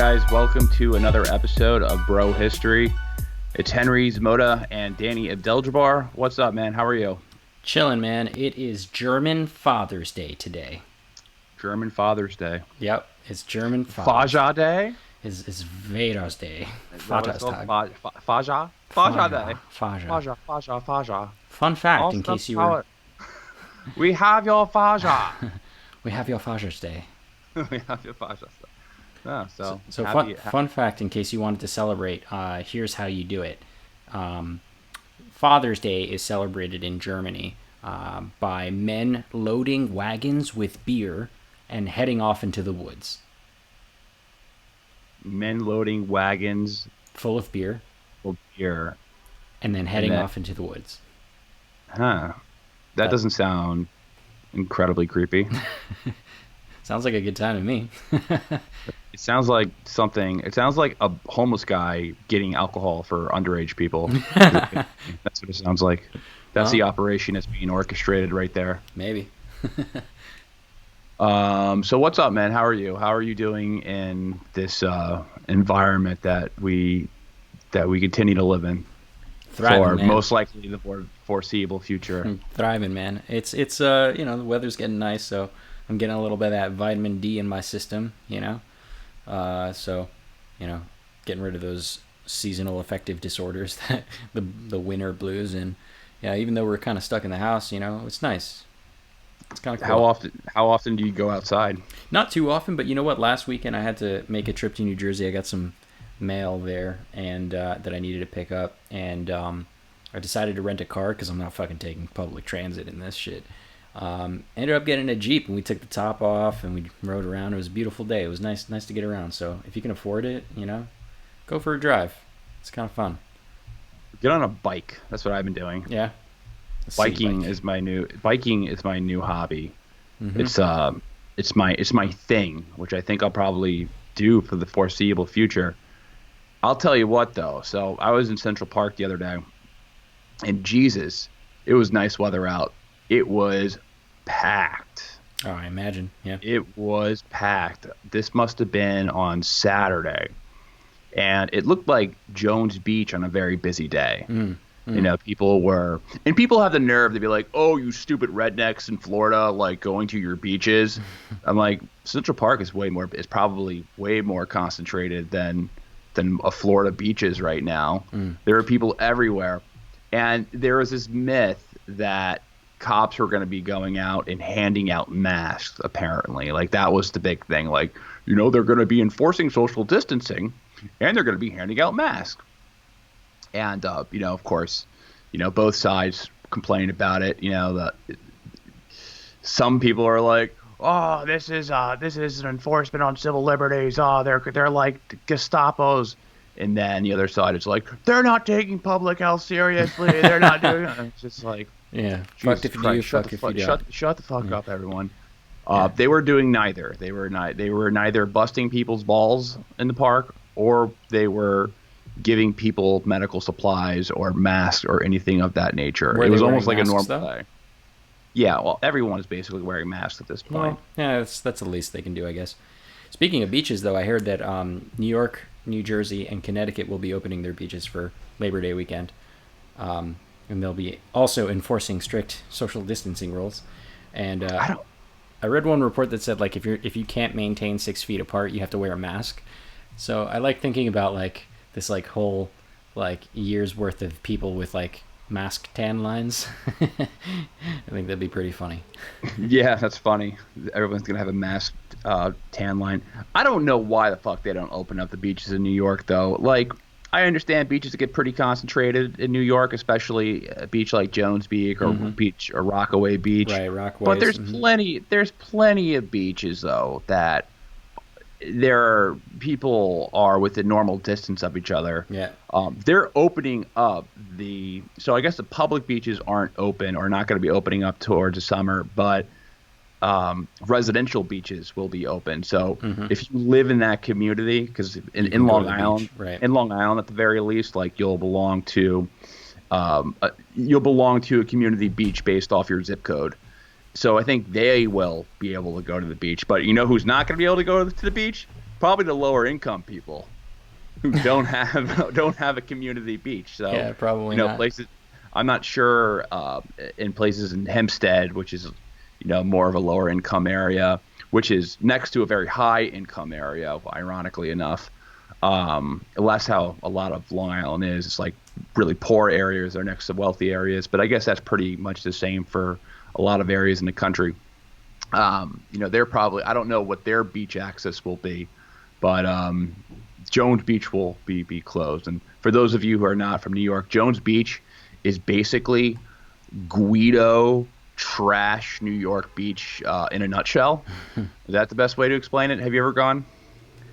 guys, welcome to another episode of Bro History. It's Henry Zmoda and Danny Abdeljabbar. What's up, man? How are you? Chillin', man. It is German Father's Day today. German Father's Day. Yep, it's German Father's Faja Day? It's Vater's Day. Is that what it's Vaterstag. called? Faja? Faja Day. Faja. Faja. Fun fact, in case you were... We have your Faja. We have your Father's Day. We have your Faja. Oh, So fun fact, in case you wanted to celebrate, here's how you do it. Father's Day is celebrated in Germany by men loading wagons with beer and heading off into the woods. Men loading wagons Full of beer. of beer. And then heading off into the woods. Huh. That doesn't sound incredibly creepy. Sounds like a good time to me. It sounds like something. It sounds like a homeless guy getting alcohol for underage people. That's what it sounds like. That's the operation that's being orchestrated right there. Maybe. So what's up, man? How are you? How are you doing in this environment that we continue to live in Thriving, for man. most likely the foreseeable future? Thriving, man. It's the weather's getting nice, so I'm getting a little bit of that vitamin D in my system, So, getting rid of those seasonal affective disorders, that the winter blues, and yeah, even though we're kind of stuck in the house, it's nice. It's kind of cool. How often do you go outside? Not too often, but you know what? Last weekend I had to make a trip to New Jersey. I got some mail there and that I needed to pick up, and I decided to rent a car because I'm not fucking taking public transit in this shit. Ended up getting a Jeep, and we took the top off and we rode around. It was a beautiful day. It was nice to get around. So if you can afford it, go for a drive. It's kind of fun. Get on a bike. That's what I've been doing. Yeah. Biking is my new hobby. Mm-hmm. It's my thing, which I think I'll probably do for the foreseeable future. I'll tell you what though. So I was in Central Park the other day, and Jesus, it was nice weather out. It was packed. Oh, I imagine. Yeah. It was packed. This must have been on Saturday, and it looked like Jones Beach on a very busy day. People have the nerve to be like, "Oh, you stupid rednecks in Florida, like going to your beaches." I'm like, Central Park is probably way more concentrated than a Florida beaches right now. There are people everywhere, and there was this myth that cops were going to be going out and handing out masks. Apparently, like that was the big thing. Like, they're going to be enforcing social distancing, and they're going to be handing out masks. And, of course, both sides complain about it. Some people are like, "Oh, this is an enforcement on civil liberties. Oh, they're like Gestapos." And then the other side is like, "They're not taking public health seriously. They're not doing it." It's just like, yeah, fucked if you do, fuck if you don't. Shut the fuck up, everyone. They were doing neither. They were neither busting people's balls in the park, or they were giving people medical supplies or masks or anything of that nature. It was almost like a normal day. Yeah, well, everyone is basically wearing masks at this point. Well, yeah, that's the least they can do, I guess. Speaking of beaches, though, I heard that New York, New Jersey, and Connecticut will be opening their beaches for Labor Day weekend. And they'll be also enforcing strict social distancing rules. And I read one report that said, like, if you can't maintain 6 feet apart, you have to wear a mask. So I like thinking about, like, this like whole like year's worth of people with like mask tan lines. I think that'd be pretty funny. Yeah, that's funny. Everyone's gonna have a mask tan line. I don't know why the fuck they don't open up the beaches in New York though. Like, I understand beaches get pretty concentrated in New York, especially a beach like Jones Beach or Rockaway Beach. Right, Rockaway. But there's plenty of beaches though that people are within normal distance of each other. Yeah. They're opening up so I guess the public beaches aren't open or not going to be opening up towards the summer, but residential beaches will be open. So if you live in that community, because in Long Island, right. In Long Island at the very least, like you'll belong to a community beach based off your zip code. So I think they will be able to go to the beach. But you know who's not going to be able to go to the beach? probably the lower income people who don't have don't have a community beach. So, Yeah, probably not. places I'm not sure in places in Hempstead, which is more of a lower income area, which is next to a very high income area, ironically enough. That's how a lot of Long Island is. It's like really poor areas are next to wealthy areas, but I guess that's pretty much the same for a lot of areas in the country. They're probably I don't know what their beach access will be, but Jones Beach will be closed. And for those of you who are not from New York, Jones Beach is basically Guido trash New York Beach in a nutshell. Is that the best way to explain it? Have you ever gone?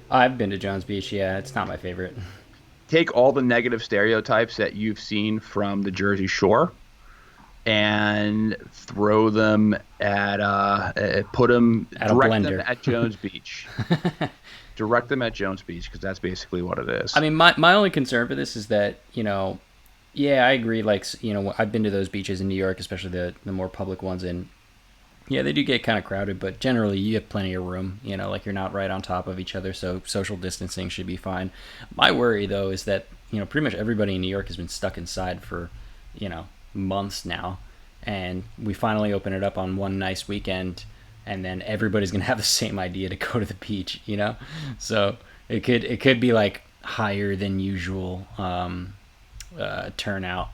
I've been to Jones Beach. Yeah, it's not my favorite. Take all the negative stereotypes that you've seen from the Jersey Shore and throw them put them At a direct them blender. at Jones Beach. Direct them at Jones Beach because that's basically what it is. I mean, my only concern for this is that, yeah, I agree. Like, I've been to those beaches in New York, especially the more public ones. And yeah, they do get kind of crowded, but generally you have plenty of room, like you're not right on top of each other. So social distancing should be fine. My worry, though, is that, pretty much everybody in New York has been stuck inside for, months now. And we finally open it up on one nice weekend, and then everybody's gonna have the same idea to go to the beach. So it could be like higher than usual turnout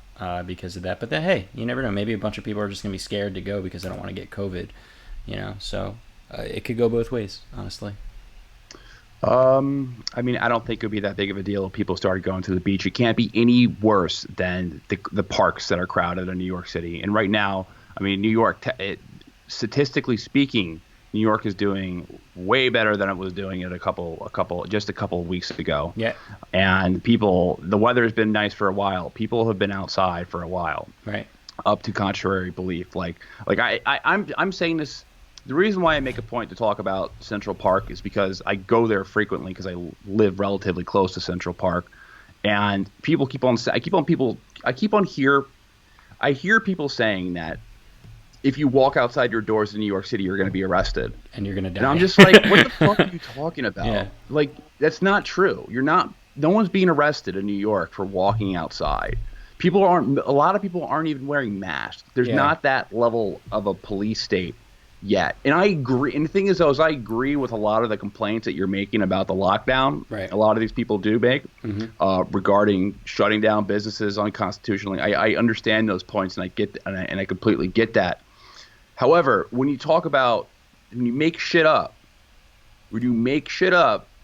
because of that. But then, hey, you never know. Maybe a bunch of people are just gonna be scared to go because they don't want to get COVID. So it could go both ways, honestly. I mean, I don't think it would be that big of a deal if people started going to the beach. It can't be any worse than the parks that are crowded in New York City. And right now, I mean, New York, statistically speaking, New York is doing way better than it was doing it just a couple of weeks ago. Yeah. And the weather has been nice for a while. People have been outside for a while, Right. up to contrary belief. I'm saying this. The reason why I make a point to talk about Central Park is because I go there frequently because I live relatively close to Central Park, and I hear people saying that if you walk outside your doors in New York City, you're going to be arrested. And you're gonna die. And I'm just like, what the fuck are you talking about? Yeah. Like, that's not true. You're not. No one's being arrested in New York for walking outside. A lot of people aren't even wearing masks. There's Yeah. not that level of a police state yet. And I agree. And the thing is, though, is I agree with a lot of the complaints that you're making about the lockdown. Right. A lot of these people do make regarding shutting down businesses unconstitutionally. I understand those points, and I completely get that. However, when you make shit up,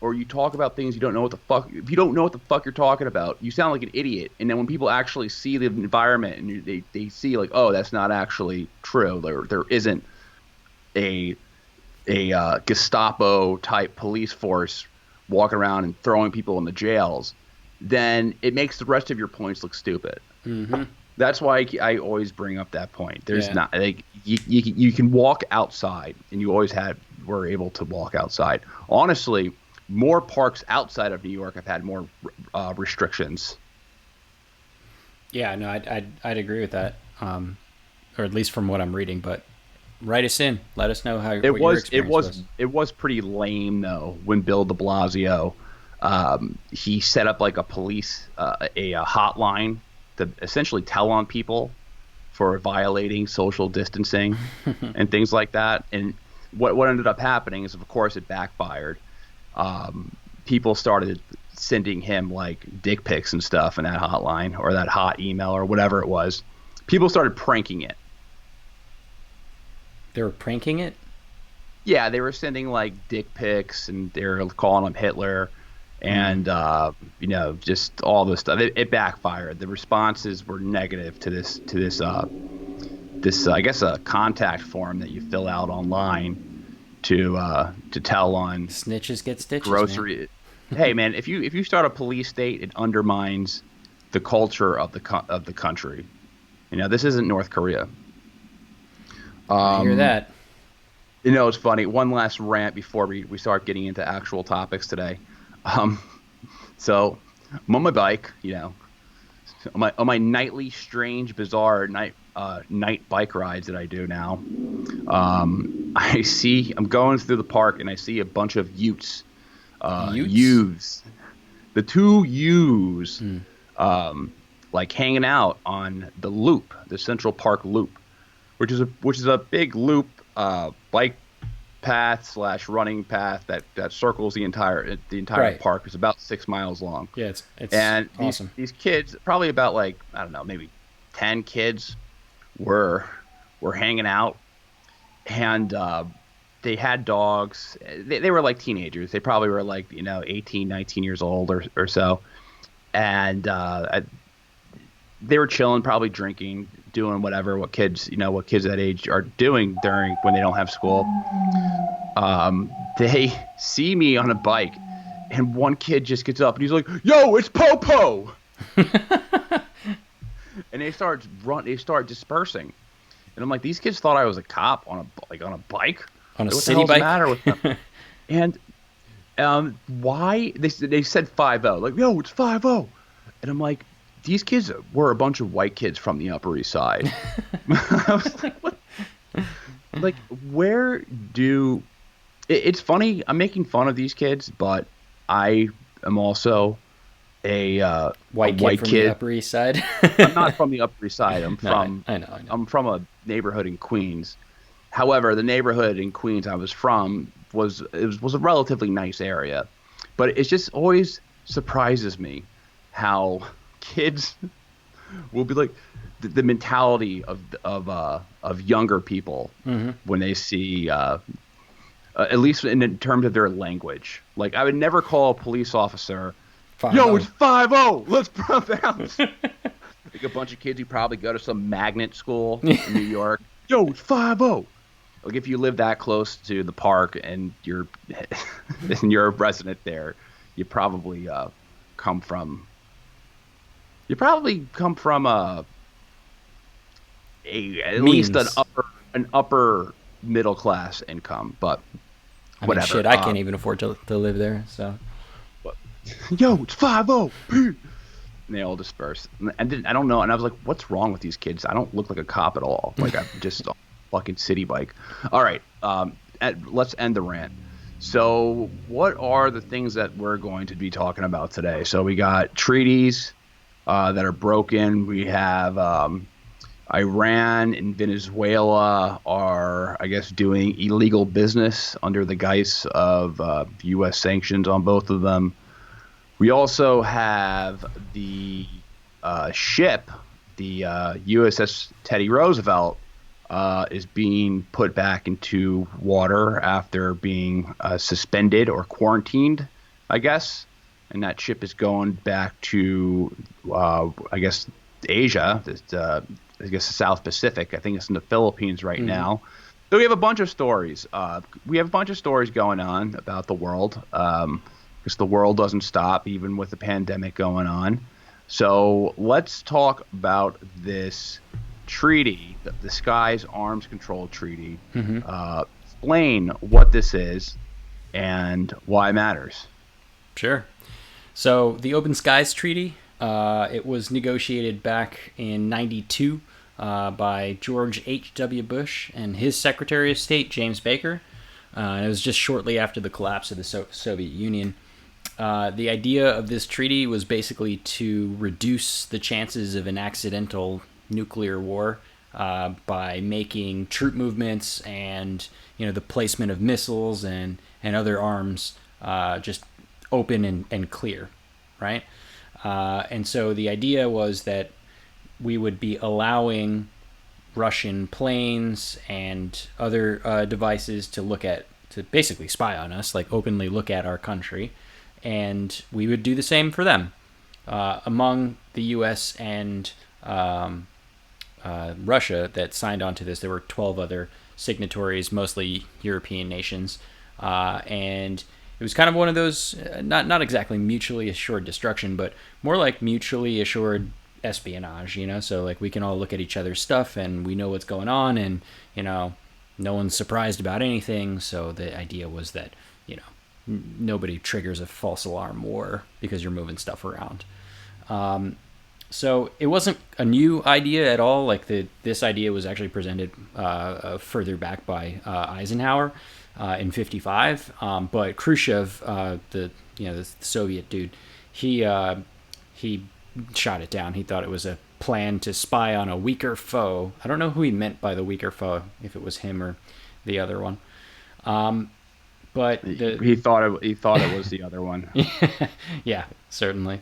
or you talk about things you don't know what the fuck, if you don't know what the fuck you're talking about, you sound like an idiot. And then when people actually see the environment and they see like, oh, that's not actually true. There isn't a Gestapo type police force walking around and throwing people in the jails, then it makes the rest of your points look stupid. Mm-hmm. That's why I always bring up that point. There's Yeah. not like you can walk outside, and you always were able to walk outside. Honestly, more parks outside of New York have had more restrictions. Yeah, no, I'd agree with that, or at least from what I'm reading. But write us in. Let us know what your experience was. It was pretty lame though when Bill De Blasio he set up like a police a hotline to essentially tell on people for violating social distancing and things like that. And what ended up happening is, of course, it backfired. People started sending him like dick pics and stuff in that hotline or that hot email or whatever it was. People started pranking it. They were pranking it? Yeah, they were sending like dick pics and they were calling him Hitler and just all this stuff. It backfired. The responses were negative to this I guess a contact form that you fill out online to tell on Snitches get stitches. grocery. Man. Hey man, if you start a police state, it undermines the culture of the country. This isn't North Korea. I hear that. It's funny. One last rant before we start getting into actual topics today. So I'm on my bike, on my nightly, strange, bizarre night bike rides that I do now. I'm going through the park and I see a bunch of Utes Utes? Ewes. The two ewes, Hmm. like hanging out on the loop, the Central Park Loop, which is a big loop, bike path slash running path that circles the entire Right. park. It's about 6 miles long, Yeah, it's and these awesome. these kids, probably about like I don't know, maybe 10 kids were were hanging out, and they had dogs. They were like teenagers. They probably were like 18, 19 years old or so, and they were chilling, probably drinking, doing whatever what kids that age are doing during when they don't have school. They see me on a bike, and one kid just gets up and he's like, "Yo, it's Popo!" And they start dispersing, and I'm like, these kids thought I was a cop on a bike. On a Like, what the city hell's the bike? matter with them? And why they said 5-0, like, "Yo, it's 5-0," and I'm like, these kids were a bunch of white kids from the Upper East Side. I was like, what? Like, where do it's funny. I'm making fun of these kids, but I am also a White kid white from the kid. Upper East Side. I'm not from the Upper East Side. I'm No, from I know. I'm from a neighborhood in Queens. However, the neighborhood in Queens I was from was a relatively nice area, but it just always surprises me how kids will be like the mentality of younger people Hmm. when they see at least in terms of their language. Like, I would never call a police officer, Five "Yo, it's zero. 5-0. Let's bounce." Like a bunch of kids who probably go to some magnet school in New York. "Yo, it's 5-0." Like, if you live that close to the park and you're and you're a resident there, you probably come from you probably come from a at least Means. an upper middle class income, but I mean, whatever. shit, I can't even afford to live there, so. But, "Yo, it's 5-0. And they all dispersed. And then, I don't know. And I was like, what's wrong with these kids? I don't look like a cop at all. Like, I'm just a fucking city bike. All right. Let's end the rant. So, what are the things that we're going to be talking about today? So, we got treaties that are broken. We have Iran and Venezuela are, I guess, doing illegal business under the guise of U.S. sanctions on both of them. We also have the ship, the USS Teddy Roosevelt, is being put back into water after being suspended or quarantined, I guess. And that ship is going back to, I guess, Asia, I guess the South Pacific. I think it's in the Philippines right now. So we have a bunch of stories. We have a bunch of stories going on about the world, because the world doesn't stop even with the pandemic going on. So let's talk about this treaty, the Skies Arms Control Treaty. Explain what this is and why it matters. Sure. So the Open Skies Treaty, it was negotiated back in '92 by George H.W. Bush and his Secretary of State, James Baker. And it was just shortly after the collapse of the Soviet Union. The idea of this treaty was basically to reduce the chances of an accidental nuclear war by making troop movements and the placement of missiles and other arms just open and clear, right? And so the idea was that we would be allowing Russian planes and other devices to basically spy on us, like openly look at our country, and we would do the same for them. Among the U.S. and Russia that signed on to this, there were 12 other signatories, mostly European nations, and it was kind of one of those not exactly mutually assured destruction, but more like mutually assured espionage. So like we can all look at each other's stuff and we know what's going on, and no one's surprised about anything. So the idea was that nobody triggers a false alarm war because you're moving stuff around. So it wasn't a new idea at all. Like this idea was actually presented further back by Eisenhower in '55. But Khrushchev, the Soviet dude, he he shot it down. He thought it was a plan to spy on a weaker foe. I don't know who he meant by the weaker foe, if it was him or the other one. But he thought it was the other one. yeah, certainly.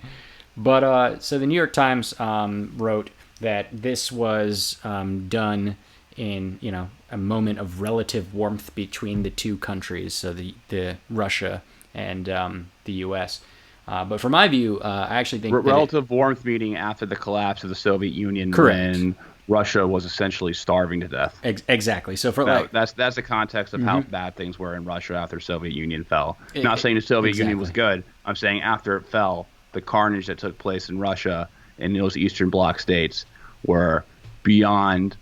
But so the New York Times wrote that this was done in a moment of relative warmth between the two countries, so the Russia and the U.S. But from my view, I actually think Relative warmth meeting after the collapse of the Soviet Union, correct. when Russia was essentially starving to death. Exactly. So for That's the context of how bad things were in Russia after the Soviet Union fell. Not saying the Soviet Union was exactly. good. I'm saying after it fell, the carnage that took place in Russia and those Eastern Bloc states were beyond.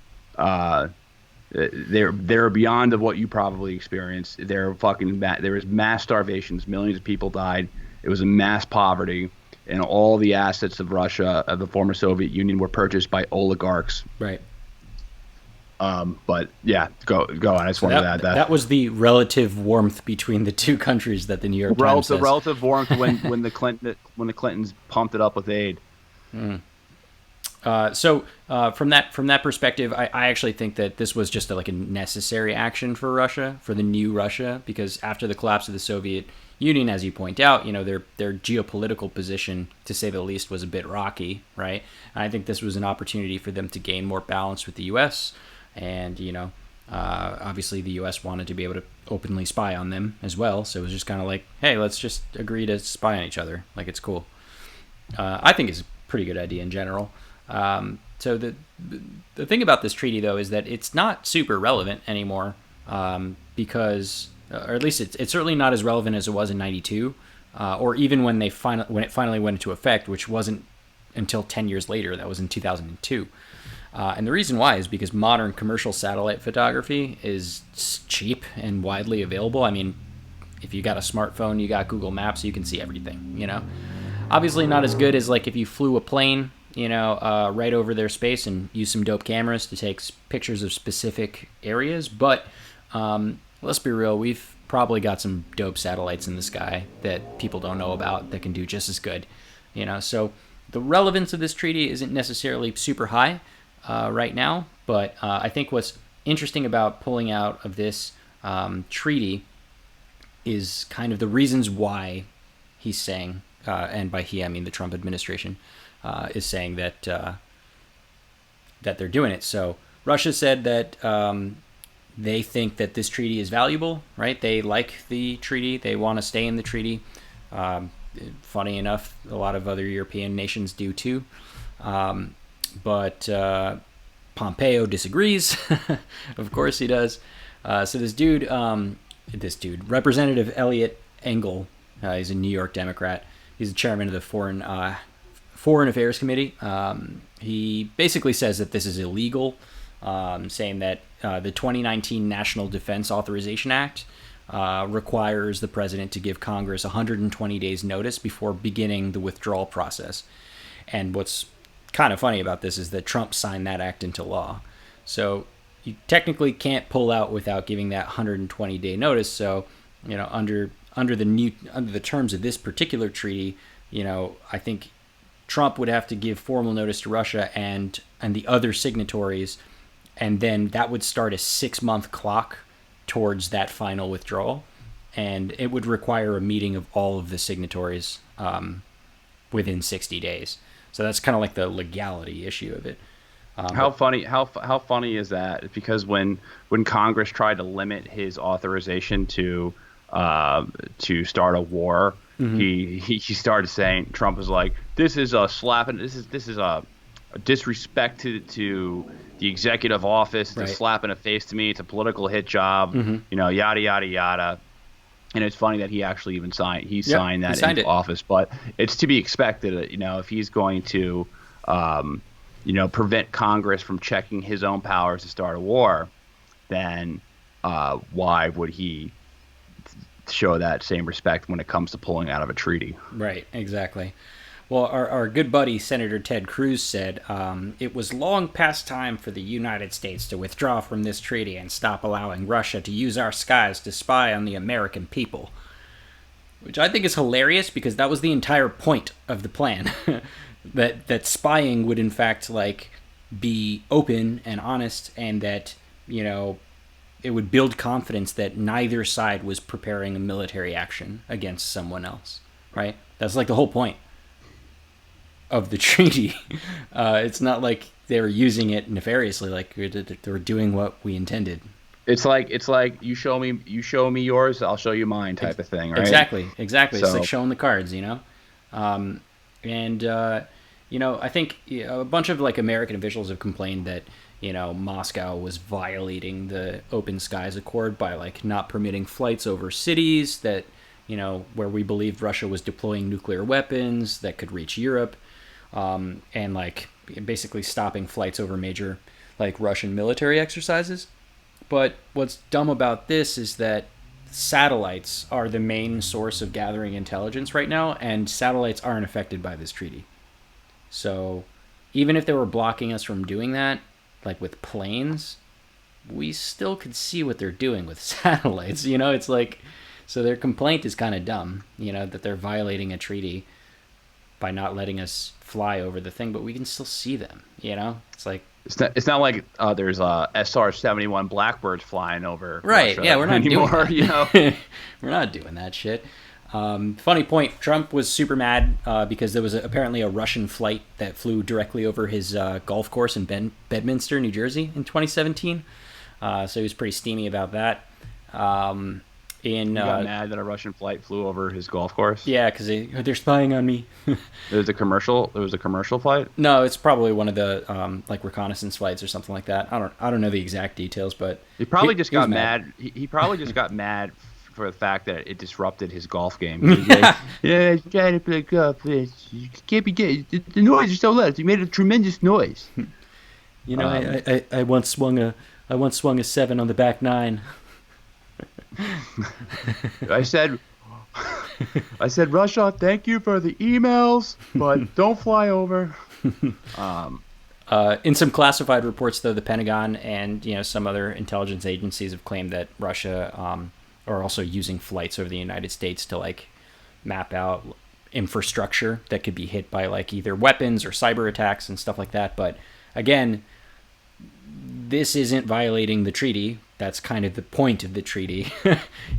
They're beyond of what you probably experienced. There was mass starvations. Millions of people died. It was a mass poverty, and all the assets of Russia, of the former Soviet Union, were purchased by oligarchs. Right. But yeah, go on. I just wanted to add that. That was the relative warmth between the two countries that the New York Times says. Relative warmth when the Clintons pumped it up with aid. So from that perspective, I actually think that this was just like a necessary action for Russia, for the new Russia, because after the collapse of the Soviet Union, as you point out, their geopolitical position, to say the least, was a bit rocky, right? And I think this was an opportunity for them to gain more balance with the U.S. And obviously the U.S. wanted to be able to openly spy on them as well, so it was just kind of like, hey, let's just agree to spy on each other, like it's cool. I think it's a pretty good idea in general. So the thing about this treaty, though, is that it's not super relevant anymore, because, or at least it's certainly not as relevant as it was in '92, or even when it finally went into effect, which wasn't until 10 years later. That was in 2002. And the reason why is because modern commercial satellite photography is cheap and widely available. I mean, if you got a smartphone, you got Google Maps, you can see everything. Obviously not as good as like if you flew a plane, right over their space and use some dope cameras to take pictures of specific areas. But let's be real, we've probably got some dope satellites in the sky that people don't know about that can do just as good. So the relevance of this treaty isn't necessarily super high right now, but I think what's interesting about pulling out of this treaty is kind of the reasons why he's saying, and by he I mean the Trump administration, is saying that that they're doing it. So Russia said that they think that this treaty is valuable, right? They like the treaty. They want to stay in the treaty. Funny enough, a lot of other European nations do too. But Pompeo disagrees. Of course he does. So this dude, Representative Elliot Engel, he's a New York Democrat. He's the chairman of the Foreign Affairs Committee. He basically says that this is illegal, saying that the 2019 National Defense Authorization Act requires the president to give Congress 120 days notice before beginning the withdrawal process. And what's kind of funny about this is that Trump signed that act into law. So you technically can't pull out without giving that 120-day notice. So, under the terms of this particular treaty, I think Trump would have to give formal notice to Russia and the other signatories, and then that would start a 6-month clock towards that final withdrawal, and it would require a meeting of all of the signatories within 60 days. So that's kind of like the legality issue of it. How funny is that? Because when Congress tried to limit his authorization to start a war, he started saying, Trump was like, this is a slap, and this is a disrespect to the executive office. It's Right. a slap in the face to me. It's a political hit job. Yada yada yada. And it's funny that he actually even signed that into office. But it's to be expected that, if he's going to prevent Congress from checking his own powers to start a war, then why would he show that same respect when it comes to pulling out of a treaty? Right, exactly. Well, our good buddy Senator Ted Cruz said it was long past time for the United States to withdraw from this treaty and stop allowing Russia to use our skies to spy on the American people. Which I think is hilarious because that was the entire point of the plan. that spying would in fact like be open and honest, and that it would build confidence that neither side was preparing a military action against someone else. Right? That's like the whole point of the treaty. It's not like they were using it nefariously. Like they were doing what we intended. It's like you show me yours, I'll show you mine type of thing, right? Exactly. So, it's like showing the cards, I think a bunch of like American officials have complained that Moscow was violating the Open Skies Accord by like not permitting flights over cities that where we believed Russia was deploying nuclear weapons that could reach Europe, and like basically stopping flights over major like Russian military exercises. But what's dumb about this is that satellites are the main source of gathering intelligence right now, and satellites aren't affected by this treaty. So even if they were blocking us from doing that, like with planes, we still could see what they're doing with satellites. It's like, so their complaint is kind of dumb, that they're violating a treaty by not letting us fly over the thing, but we can still see them, It's like, it's not like there's SR-71 Blackbirds flying over right. Russia Yeah, we're not anymore, doing that. We're not doing that shit. Funny point, Trump was super mad because there was apparently a Russian flight that flew directly over his golf course in Bedminster, New Jersey in 2017. So he was pretty steamy about that. He got mad that a Russian flight flew over his golf course. Yeah, because they're spying on me. There was a commercial flight. No, it's probably one of the like reconnaissance flights or something like that. I don't know the exact details, but he probably just got mad. He probably just got mad for the fact that it disrupted his golf game. He was like, yeah, trying to play golf. You can't be getting the noise is so loud. You made a tremendous noise. I once swung a 7 on the back 9. I said, Russia, thank you for the emails, but don't fly over. In some classified reports, though, the Pentagon and some other intelligence agencies have claimed that Russia are also using flights over the United States to like map out infrastructure that could be hit by like either weapons or cyber attacks and stuff like that. But again, this isn't violating the treaty. That's kind of the point of the treaty.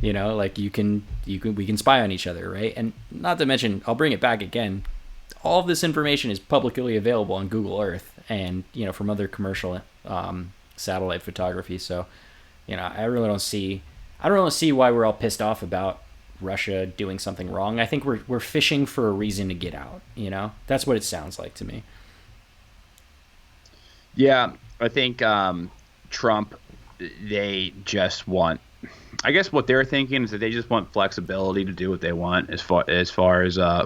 Like we can spy on each other, right? And not to mention, I'll bring it back again, all of this information is publicly available on Google Earth and from other commercial satellite photography. So I don't really see why we're all pissed off about Russia doing something wrong. I think we're fishing for a reason to get out. That's what it sounds like to me. Yeah, I think Trump, they just want, I guess what they're thinking is that they just want flexibility to do what they want as far as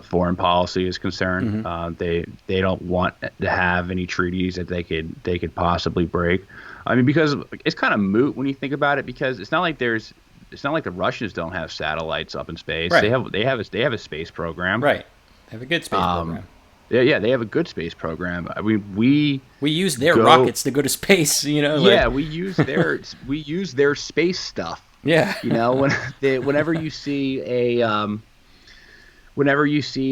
foreign policy is concerned. Mm-hmm. They don't want to have any treaties that they could possibly break. I mean, because it's kind of moot when you think about it, because it's not like the Russians don't have satellites up in space. Right. They have a space program. Right. They have a good space program. Yeah, they have a good space program. I mean, we use their rockets to go to space. Yeah, we use their space stuff. Yeah. Whenever you see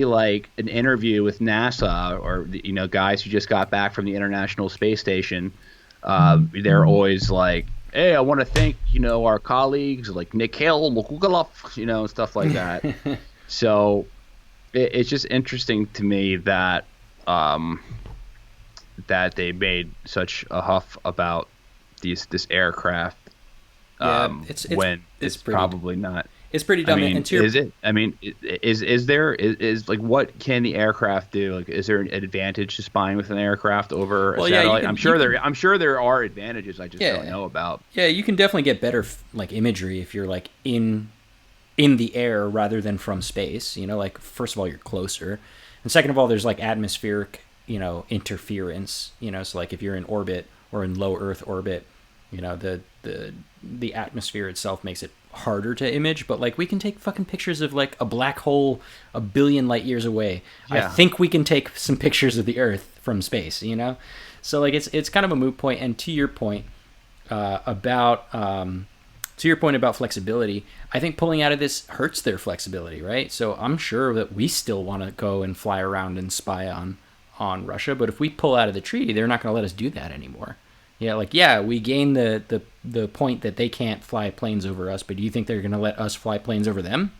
like an interview with NASA or guys who just got back from the International Space Station, they're always like, hey, I want to thank our colleagues like Mikhail Mokugalov, and stuff like that. So it's just interesting to me that that they made such a huff about this aircraft. It's probably not. It's pretty dumb. I mean, is it? I mean, is there like what can the aircraft do? Like, is there an advantage to spying with an aircraft over a satellite? I'm sure there are advantages. I just don't know about. Yeah, you can definitely get better like imagery if you're like in the air rather than from space. Like first of all, you're closer, and second of all, there's like atmospheric interference. So like if you're in orbit or in low Earth orbit, the atmosphere itself makes it harder to image, but like we can take fucking pictures of like a black hole a billion light years away. I Yeah. think we can take some pictures of the Earth from space, you know? So like it's kind of a moot point. And to your point about flexibility, I think pulling out of this hurts their flexibility, right? So I'm sure that we still want to go and fly around and spy on Russia, but if we pull out of the treaty, they're not going to let us do that anymore. Yeah, like yeah, we gain the point that they can't fly planes over us, but do you think they're going to let us fly planes over them?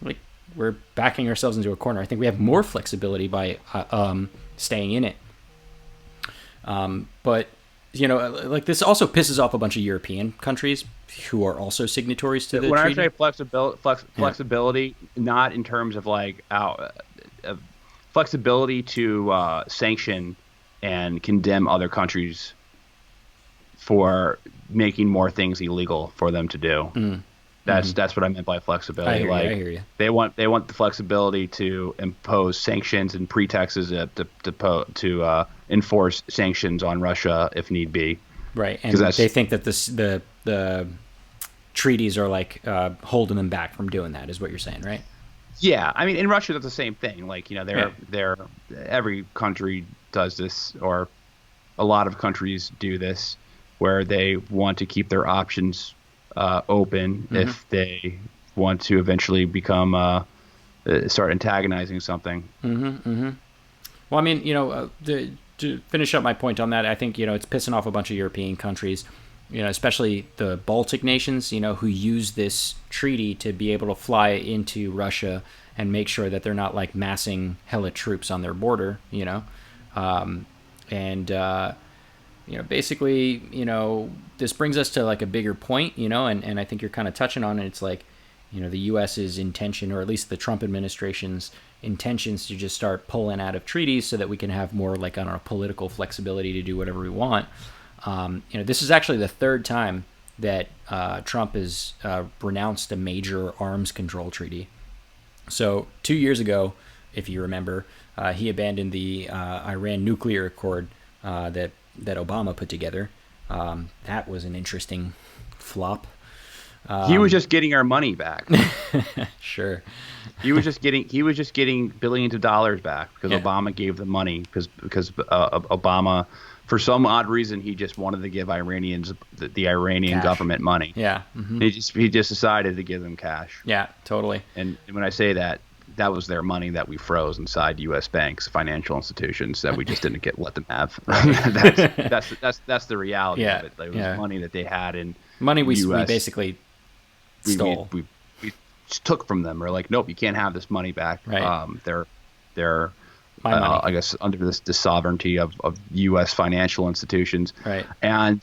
Like we're backing ourselves into a corner. I think we have more flexibility by staying in it. But you know, like this also pisses off a bunch of European countries who are also signatories to the When I treaty. say flexibility, not in terms of like flexibility to sanction and condemn other countries for making more things illegal for them to do. That's what I meant by flexibility. I hear you. They want the flexibility to impose sanctions and pretexts to enforce sanctions on Russia if need be. Right, and they think that the treaties are like holding them back from doing that. Is what you're saying, right? Yeah, I mean, in Russia, that's the same thing. Like, you know, every country does this, or a lot of countries do this, where they want to keep their options open if they want to eventually become start antagonizing something. Well, I mean, you know, to finish up my point on that, I think, you know, it's pissing off a bunch of European countries, you know, especially the Baltic nations, you know, who use this treaty to be able to fly into Russia and make sure that they're not like massing hella troops on their border, you know. You know, basically, you know, this brings us to like a bigger point, you know, and I think you're kind of touching on it. It's like, you know, the U.S.'s intention, or at least the Trump administration's intentions, to just start pulling out of treaties so that we can have more like, I don't know, political flexibility to do whatever we want. You know, this is actually the third time that Trump has renounced a major arms control treaty. So 2 years ago, if you remember, he abandoned the Iran nuclear accord that Obama put together. That was an interesting flop. He was just getting our money back. Sure. He was just getting billions of dollars back because Obama gave the money because Obama, for some odd reason, he just wanted to give Iranians the Iranian Cash. Government money. Yeah. He just decided to give them cash. Yeah, totally. And when I say that, that was their money that we froze inside U.S. banks, financial institutions that we just didn't let them have. that's the reality of it. Like, it was money that they had in money we US. basically stole. We took from them. We're like, nope, you can't have this money back. Right. They're My money. I guess under the sovereignty of U.S. financial institutions. Right. And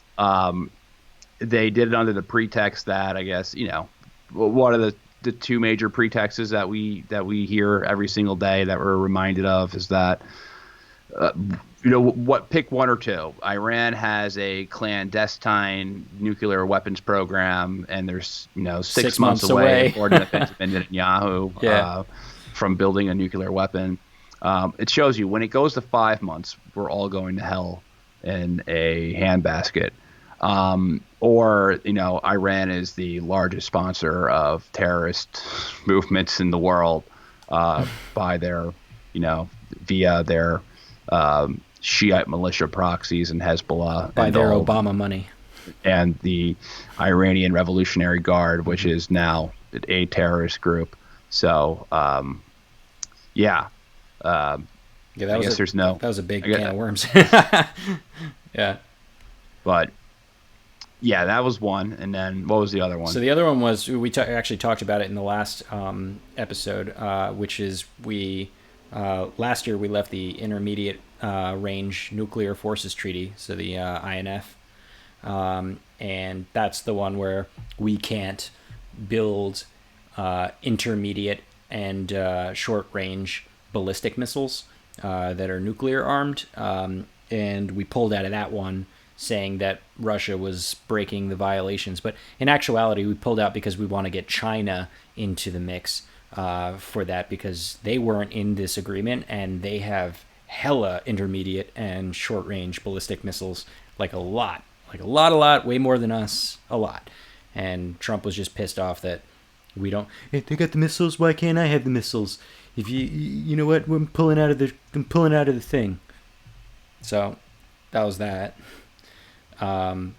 they did it under the pretext that, I guess, you know, one of the two major pretexts that we hear every single day that we're reminded of is that, you know, pick one or two. Iran has a clandestine nuclear weapons program, and there's, you know, six months away, according to Benjamin Netanyahu, from building a nuclear weapon. It shows you when it goes to 5 months, we're all going to hell in a handbasket. Or, you know, Iran is the largest sponsor of terrorist movements in the world by their, you know, via their Shiite militia proxies and Hezbollah. By and their Obama money. And the Iranian Revolutionary Guard, which is now a terrorist group. So, that was a big can of worms. Yeah. But yeah, that was one. And then what was the other one? So the other one was, we actually talked about it in the last episode, which is last year we left the Intermediate Range Nuclear Forces Treaty, so the INF. And that's the one where we can't build intermediate and short-range ballistic missiles that are nuclear armed. And we pulled out of that one, saying that Russia was breaking the violations. But in actuality, we pulled out because we want to get China into the mix for that, because they weren't in this agreement, and they have hella intermediate and short-range ballistic missiles, like a lot, way more than us, a lot. and Trump was just pissed off that we don't. Hey, they got the missiles. Why can't I have the missiles? If you know what, I'm pulling out of the thing. So that was that. Um,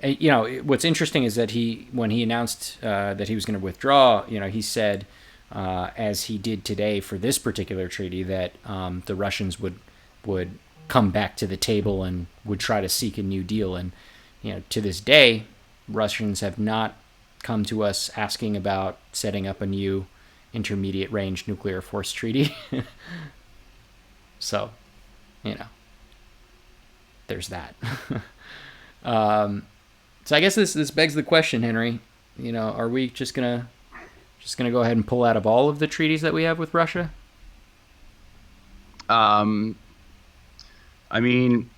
what's interesting is that when he announced that he was going to withdraw, he said, as he did today for this particular treaty, that the Russians would come back to the table and would try to seek a new deal. And to this day, Russians have not come to us asking about setting up a new intermediate range nuclear force treaty. So, you know, there's that. So I guess this begs the question, Henry. Are we just gonna go ahead and pull out of all of the treaties that we have with Russia? Um, I mean,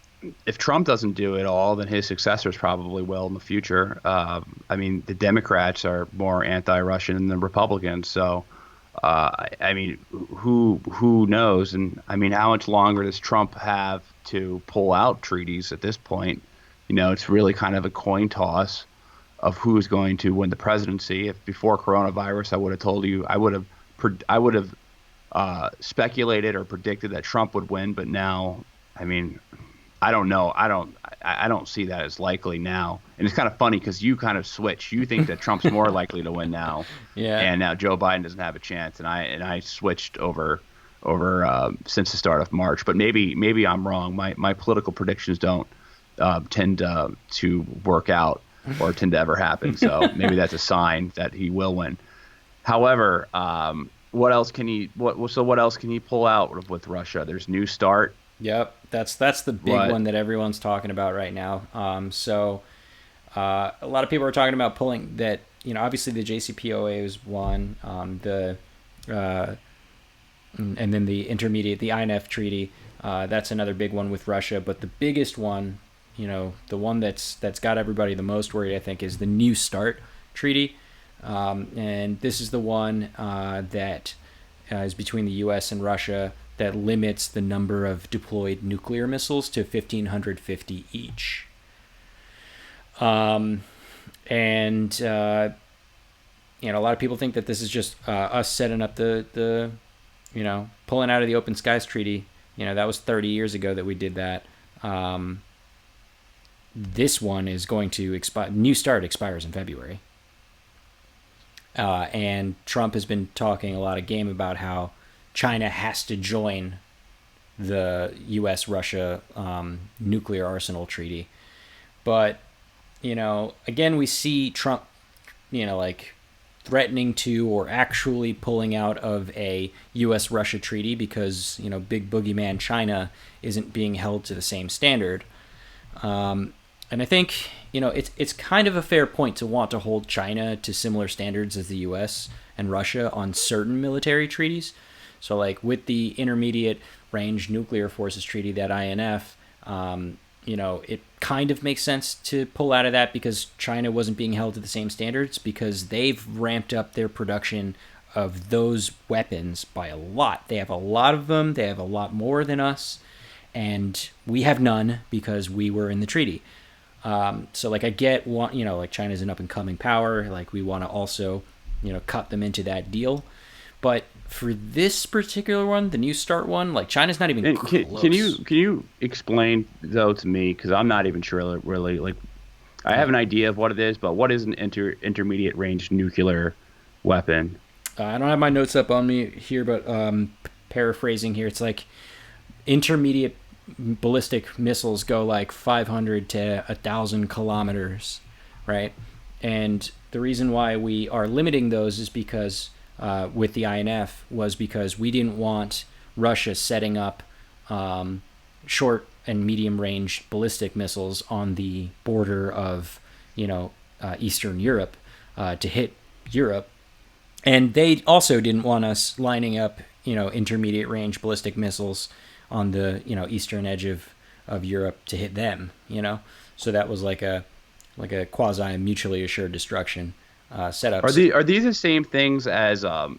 if Trump doesn't do it all, then his successors probably will in the future. I mean, the Democrats are more anti-Russian than the Republicans, so I mean, who knows? And I mean, how much longer does Trump have to pull out treaties at this point? It's really kind of a coin toss of who's going to win the presidency. If before coronavirus, I would have told you, I would have speculated or predicted that Trump would win, but now, I mean, I don't know. I don't see that as likely now. And it's kind of funny because you kind of switch. You think that Trump's more likely to win now, Yeah. and now Joe Biden doesn't have a chance. And I switched over since the start of March. But maybe I'm wrong. My political predictions don't tend to work out or tend to ever happen. So maybe that's a sign that he will win. However, what else can he what else can he pull out with Russia? There's New START. Yep, that's the big What? one that everyone's talking about right now. A lot of people are talking about pulling that. Obviously the JCPOA is one. Uh, and then the INF treaty. That's another big one with Russia. But the biggest one, the one that's got everybody the most worried, I think, is the New START treaty. And this is the one that is between the U.S. and Russia that limits the number of deployed nuclear missiles to 1,550 each. And a lot of people think that this is just us setting up the pulling out of the Open Skies Treaty. That was 30 years ago that we did that. This one is going to expire. New START expires in February. And Trump has been talking a lot of game about how China has to join the U.S.-Russia nuclear arsenal treaty. But, again, we see Trump, like threatening to or actually pulling out of a U.S.-Russia treaty because, big boogeyman China isn't being held to the same standard. And I think, it's kind of a fair point to want to hold China to similar standards as the U.S. and Russia on certain military treaties. So, like with the Intermediate Range Nuclear Forces Treaty, that INF, it kind of makes sense to pull out of that because China wasn't being held to the same standards because they've ramped up their production of those weapons by a lot. They have a lot of them. They have a lot more than us. And we have none because we were in the treaty. So like I get like China's an up and coming power. Like we want to also, cut them into that deal. But for this particular one, the New START one, like China's not even And close. can you explain though to me because I'm not even sure really like I have an idea of what it is, but what is an intermediate range nuclear weapon? I don't have my notes up on me here, but paraphrasing here, it's like intermediate ballistic missiles go like 500 to 1,000 kilometers, right? And the reason why we are limiting those is because with the INF was because we didn't want Russia setting up short and medium range ballistic missiles on the border of Eastern Europe to hit Europe, and they also didn't want us lining up intermediate range ballistic missiles on the eastern edge of Europe to hit them. So that was like a quasi mutually assured destruction setup. Are these the same things as a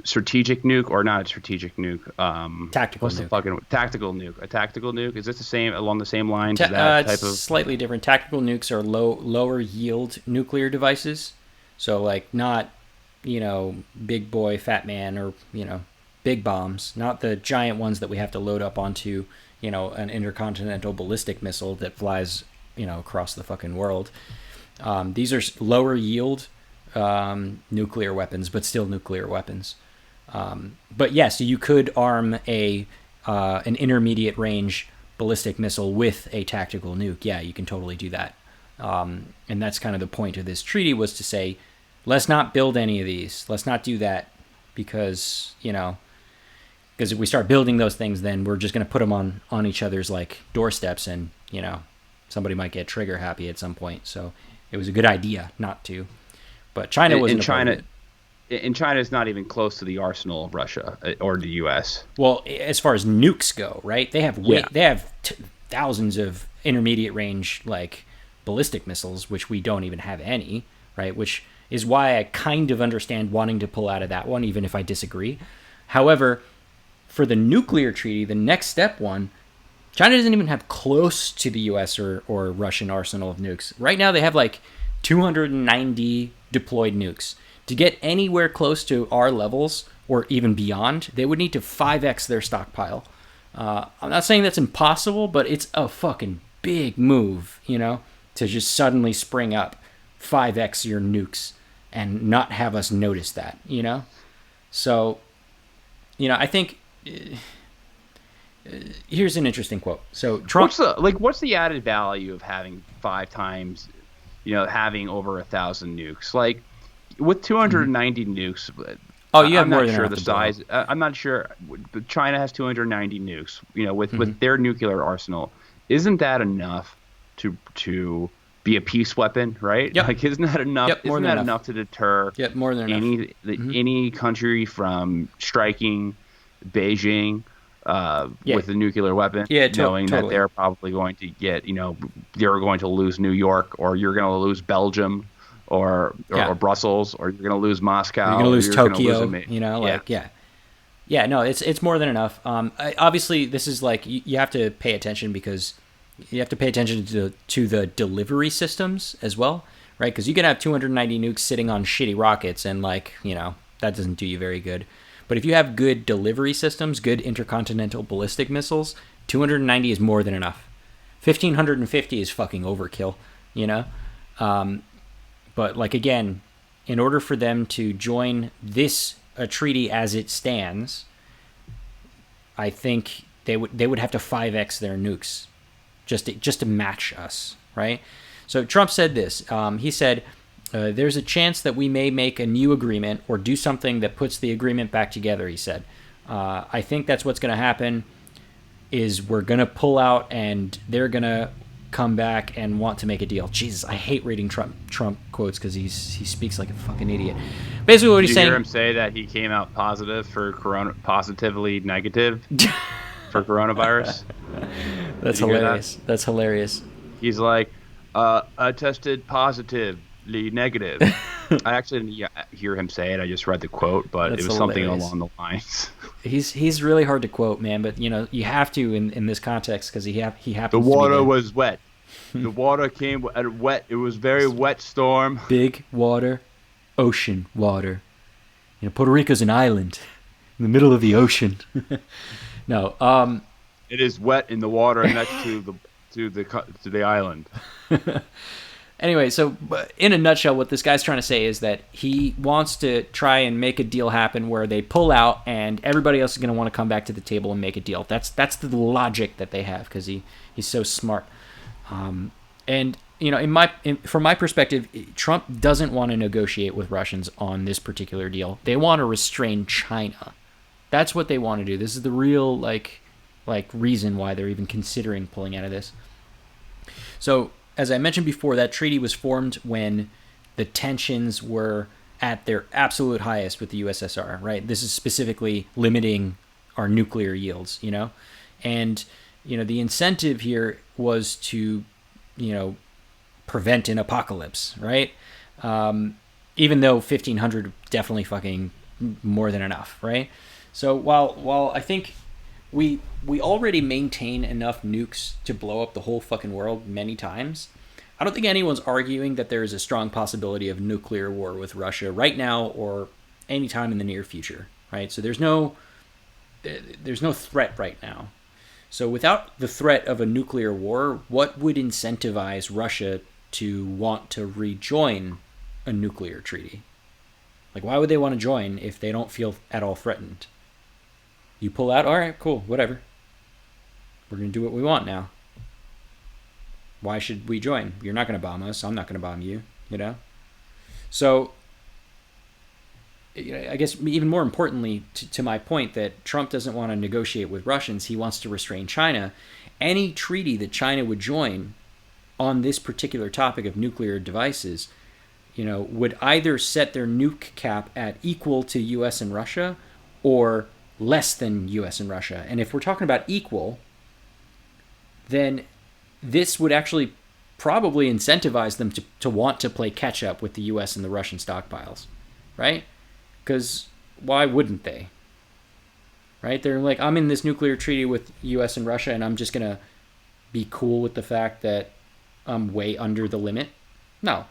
strategic nuke or not a strategic nuke? Tactical What's the nuke. fucking tactical nuke? A tactical nuke? Is this the same along the same lines as that It's type of? slightly different. Tactical nukes are lower yield nuclear devices, so like not big boy fat man or big bombs, not the giant ones that we have to load up onto an intercontinental ballistic missile that flies across the fucking world. These are lower yield nuclear weapons, but still nuclear weapons. But yes, you could arm an intermediate range ballistic missile with a tactical nuke. Yeah, you can totally do that. And that's kind of the point of this treaty, was to say, let's not build any of these. Let's not do that because if we start building those things, then we're just going to put them on each other's like doorsteps, and somebody might get trigger happy at some point. So it was a good idea not to. But China wasn't a part of it. And China is not even close to the arsenal of Russia or the U.S. Well, as far as nukes go, right? They have thousands of intermediate range like ballistic missiles, which we don't even have any, right? Which is why I kind of understand wanting to pull out of that one, even if I disagree. However, for the nuclear treaty, the next step one, China doesn't even have close to the U.S. or Russian arsenal of nukes. Right now, they have like 290 deployed nukes. To get anywhere close to our levels or even beyond, they would need to 5x their stockpile. I'm not saying that's impossible, but it's a fucking big move, to just suddenly spring up 5x your nukes and not have us notice that, So, I think here's an interesting quote. So Trump, what's the added value of having 5 times, having over 1,000 nukes? Like, with 290 nukes, you have I'm more not than sure enough the to blow size. I'm not sure. China has 290 nukes. With their nuclear arsenal, isn't that enough to be a peace weapon? Right? Yep. Like, isn't that enough? Yep, isn't that enough to deter more than enough. any country from striking Beijing with a nucrular weapon? Yeah, knowing totally. that they're probably going to get, they're going to lose New York, or you're going to lose Belgium. Or Brussels, or you're going to lose Moscow. You're going to lose Tokyo. Lose yeah. No, it's more than enough. Obviously, this is like you have to pay attention, because you have to pay attention to the delivery systems as well, right? Because you can have 290 nukes sitting on shitty rockets, and that doesn't do you very good. But if you have good delivery systems, good intercontinental ballistic missiles, 290 is more than enough. 1,550 is fucking overkill, But again, in order for them to join this treaty as it stands, I think they would have to 5x their nukes just to match us, right? So Trump said this. He said, "There's a chance that we may make a new agreement or do something that puts the agreement back together." He said, "I think that's what's going to happen. Is we're going to pull out, and they're going to come back and want to make a deal." Jesus, I hate reading Trump quotes because he speaks like a fucking idiot. Basically, what he's saying. Did you hear him say that he came out positively negative for coronavirus? That's hilarious. That's hilarious. He's like, I tested positively negative. I actually didn't hear him say it. I just read the quote, but it was something along the lines. He's really hard to quote, man. But you have to in this context, because he happens. The water was wet. The water came wet. It was very wet storm. Big water, ocean water. Puerto Rico's an island in the middle of the ocean. No, it is wet in the water next to the island. Anyway, so in a nutshell, what this guy's trying to say is that he wants to try and make a deal happen where they pull out, and everybody else is going to want to come back to the table and make a deal. That's the logic that they have, because he's so smart. And from my perspective, Trump doesn't want to negotiate with Russians on this particular deal. They want to restrain China. That's what they want to do. This is the real like reason why they're even considering pulling out of this. So, as I mentioned before, that treaty was formed when the tensions were at their absolute highest with the USSR, right? This is specifically limiting our nuclear yields, And, the incentive here was to, prevent an apocalypse, right? Even though 1,500 definitely fucking more than enough, right? So while I think we already maintain enough nukes to blow up the whole fucking world many times, I don't think anyone's arguing that there is a strong possibility of nuclear war with Russia right now or anytime in the near future, right? So there's no threat right now. So without the threat of a nuclear war, what would incentivize Russia to want to rejoin a nuclear treaty? Like, why would they want to join if they don't feel at all threatened? You pull out, all right, cool, whatever. We're going to do what we want now. Why should we join? You're not going to bomb us. I'm not going to bomb you, you know? So, I guess even more importantly, to my point that Trump doesn't want to negotiate with Russians, he wants to restrain China. Any treaty that China would join on this particular topic of nuclear devices, would either set their nuke cap at equal to U.S. and Russia or less than U.S. and Russia. And if we're talking about equal, then this would actually probably incentivize them to want to play catch up with the U.S. and the Russian stockpiles, right? Because why wouldn't they? Right? They're like, I'm in this nuclear treaty with U.S. and Russia, and I'm just going to be cool with the fact that I'm way under the limit. No,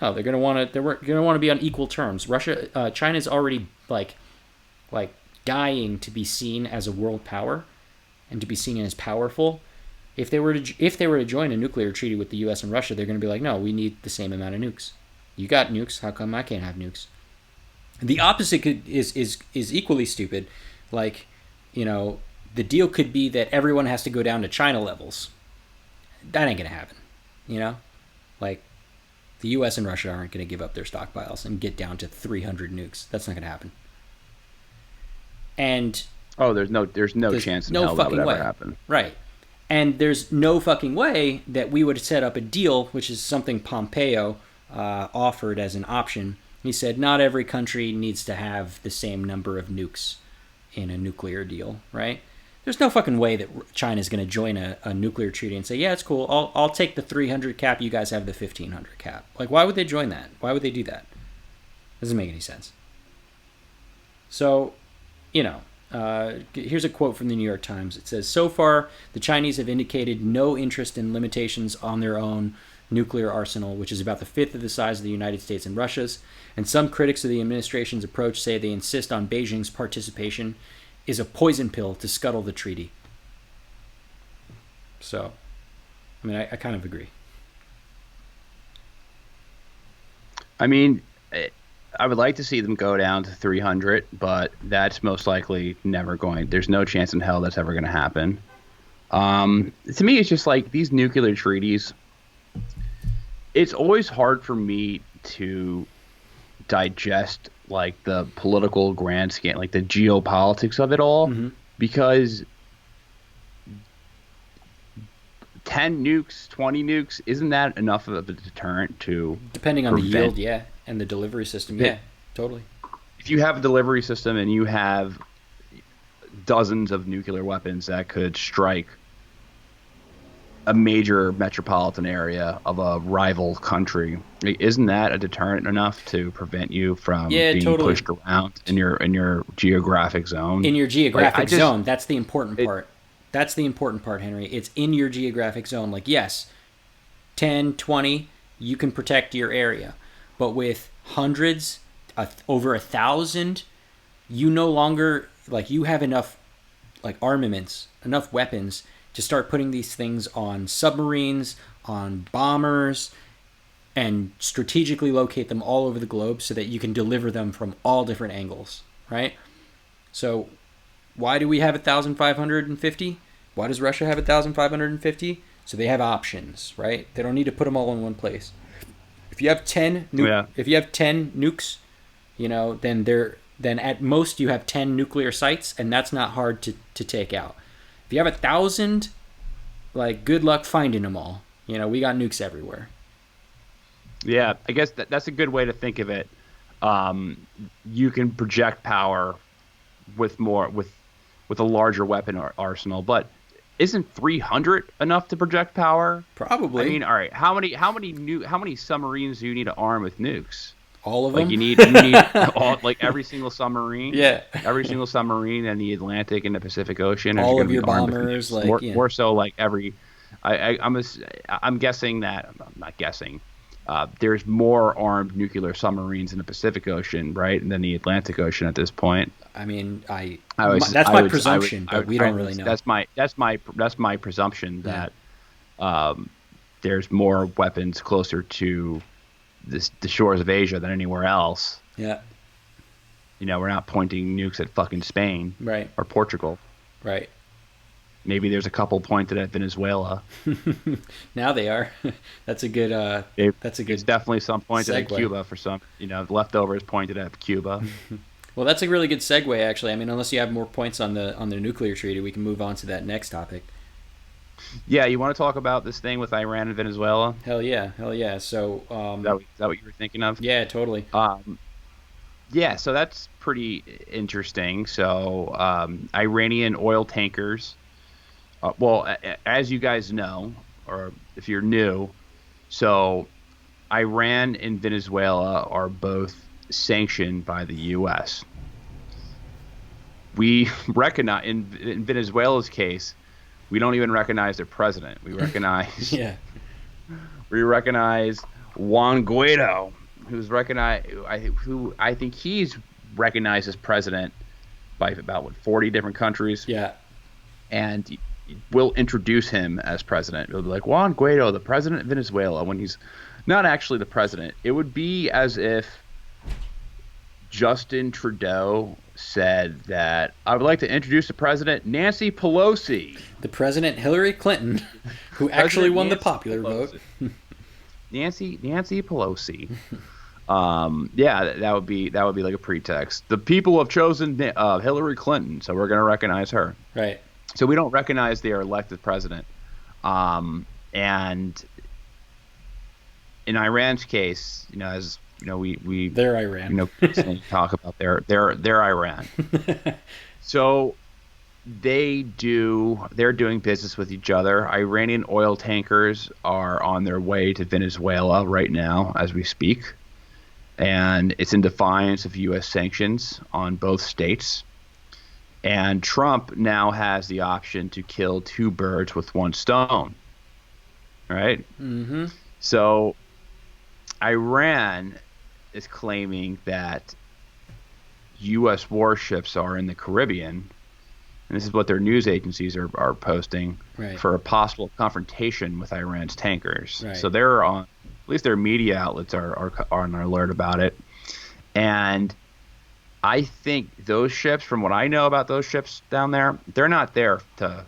they're going to want to be on equal terms. China's already like dying to be seen as a world power and to be seen as powerful. If they were to join a nuclear treaty with the U.S. and Russia, they're going to be like, no, we need the same amount of nukes. You got nukes. How come I can't have nukes? The opposite is equally stupid. Like, the deal could be that everyone has to go down to China levels. That ain't going to happen. Like, the U.S. and Russia aren't going to give up their stockpiles and get down to 300 nukes. That's not going to happen. And there's no chance in hell that would ever happen. Right. And there's no fucking way that we would set up a deal, which is something Pompeo offered as an option. He said not every country needs to have the same number of nukes in a nuclear deal, right? There's no fucking way that China's going to join a nuclear treaty and say, yeah, it's cool. I'll take the 300 cap. You guys have the 1,500 cap. Like, why would they join that? Why would they do that? Doesn't make any sense. So, here's a quote from the New York Times. It says, so far, the Chinese have indicated no interest in limitations on their own nuclear arsenal, which is about the fifth of the size of the United States and Russia's. And some critics of the administration's approach say they insist on Beijing's participation is a poison pill to scuttle the treaty. So, I mean, I kind of agree. I mean, I would like to see them go down to 300, but that's most likely never going. There's no chance in hell that's ever going to happen. To me, it's just like these nuclear treaties. It's always hard for me to digest like the political grand scheme, like the geopolitics of it all, because 10 nukes, 20 nukes, isn't that enough of a deterrent to depending on the yield, yeah, and the delivery system, yeah, totally. If you have a delivery system and you have dozens of nuclear weapons that could strike a major metropolitan area of a rival country, isn't that a deterrent enough to prevent you from being pushed around in your geographic zone? In your geographic zone, that's the important part. That's the important part, Henry. It's in your geographic zone. Like, yes, 10, 20, you can protect your area. But with hundreds, over 1,000, you no longer, like, you have enough, like, armaments, enough weapons to start putting these things on submarines, on bombers, and strategically locate them all over the globe so that you can deliver them from all different angles, right? So why do we have 1,550? Why does Russia have 1,550? So they have options, right? They don't need to put them all in one place. If you have 10 nukes, then at most you have 10 nuclear sites, and that's not hard to take out. If you have 1,000, like, good luck finding them all. We got nukes everywhere. Yeah, I guess that's a good way to think of it. You can project power with a larger weapon arsenal, but isn't 300 enough to project power? Probably. I mean, all right, how many submarines do you need to arm with nukes? All of Like them. you need all, like Yeah. every single submarine in the Atlantic and the Pacific Ocean is All going of to be your armed with bombers, nukes. like, yeah. More so like every. I'm guessing that I'm not guessing. There's more armed nuclear submarines in the Pacific Ocean, right, than the Atlantic Ocean at this point. I mean, that's I my would, presumption, but we don't I really would, know. that's my presumption Yeah. that um, there's more weapons closer to the shores of Asia than anywhere else. Yeah. We're not pointing nukes at fucking Spain Right. or Portugal. Right. Maybe there's a couple pointed at Venezuela. Now they are. That's a good. Maybe That's a there's good definitely some pointed at segue. Cuba for some, leftovers pointed at Cuba. Well, that's a really good segue, actually. I mean, unless you have more points on the nuclear treaty, we can move on to that next topic. Yeah, you want to talk about this thing with Iran and Venezuela? Hell yeah, hell yeah. So, Is that what you were thinking of? yeah, totally. Um, yeah, so that's pretty interesting. So, Iranian oil tankers. Well, as you guys know, or if you're new, so Iran and Venezuela are both sanctioned by the U.S. We recognize in Venezuela's case, we don't even recognize their president. Yeah, We recognize Juan Guaido, who I think he's recognized as president by about 40 different countries, yeah, and we'll introduce him as president. It'll be like Juan Guaido, the president of Venezuela, when he's not actually the president. It would be as if Justin Trudeau said that I would like to introduce the president, Nancy Pelosi. the president Hillary Clinton, who actually President won the Nancy popular Pelosi. vote. Nancy Pelosi. Yeah, that would be like a pretext. The people have chosen Hillary Clinton, so we're going to recognize her. Right. So we don't recognize their elected president. And in Iran's case, They're Iran. talk about their Iran. So they're doing business with each other. Iranian oil tankers are on their way to Venezuela right now as we speak. And it's in defiance of U.S. sanctions on both states. And Trump now has the option to kill two birds with one stone. Right? Mm-hmm. So Iran is claiming that U.S. warships are in the Caribbean, and this is what their news agencies are posting, Right. for a possible confrontation with Iran's tankers. Right. So they're on, at least their media outlets are on alert about it. And I think those ships, from what I know about those ships down there, they're not there to,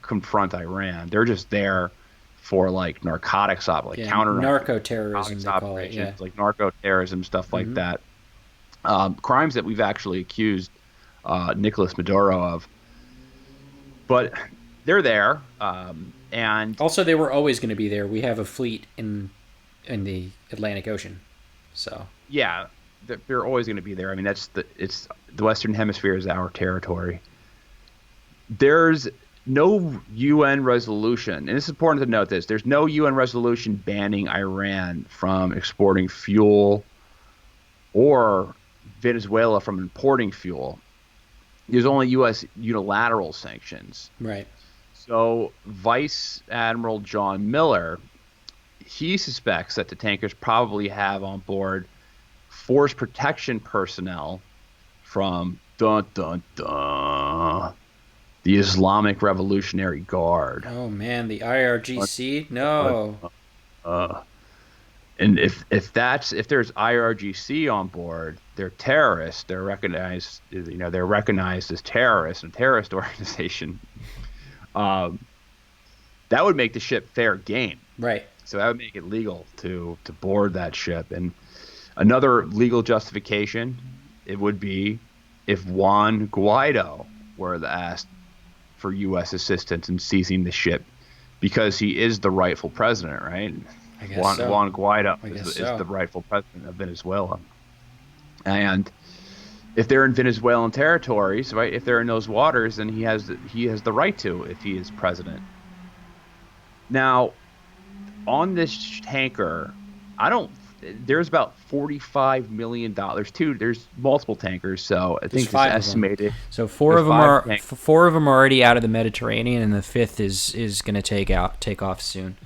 confront Iran. They're just there for like narcotics, like counter narco-terrorism, they call it. operations, Yeah. like narco terrorism, stuff like that. Crimes that we've actually accused Nicolas Maduro of. But they're there, and Also, they were always going to be there. We have a fleet in the Atlantic Ocean, so yeah, they're always going to be there. I mean, it's the Western Hemisphere is our territory. There's no UN resolution, and it's important to note this. There's no UN resolution banning Iran from exporting fuel or Venezuela from importing fuel. There's only U.S. unilateral sanctions. right. So Vice Admiral John Miller, he suspects that the tankers probably have on board force protection personnel from dun dun dun the Islamic Revolutionary Guard. Oh man, the IRGC? No. Uh, and if there's IRGC on board, they're terrorists. They're recognized as terrorists, a terrorist organization. That would make the ship fair game. Right. So that would make it legal to board that ship. And another legal justification, it would be if Juan Guaido were asked for U.S. assistance in seizing the ship, because he is the rightful president, right? I guess so. Juan Guaido guess is so. the rightful president of Venezuela. And if they're in Venezuelan territories, right? If they're in those waters, then he has the right to, if he is president. Now, on this tanker, I don't there's about $45 million. There's multiple tankers, so I There's think it's 5 of them. estimated So there's five tank. four of them are already out of the Mediterranean, and the fifth is going to take off soon.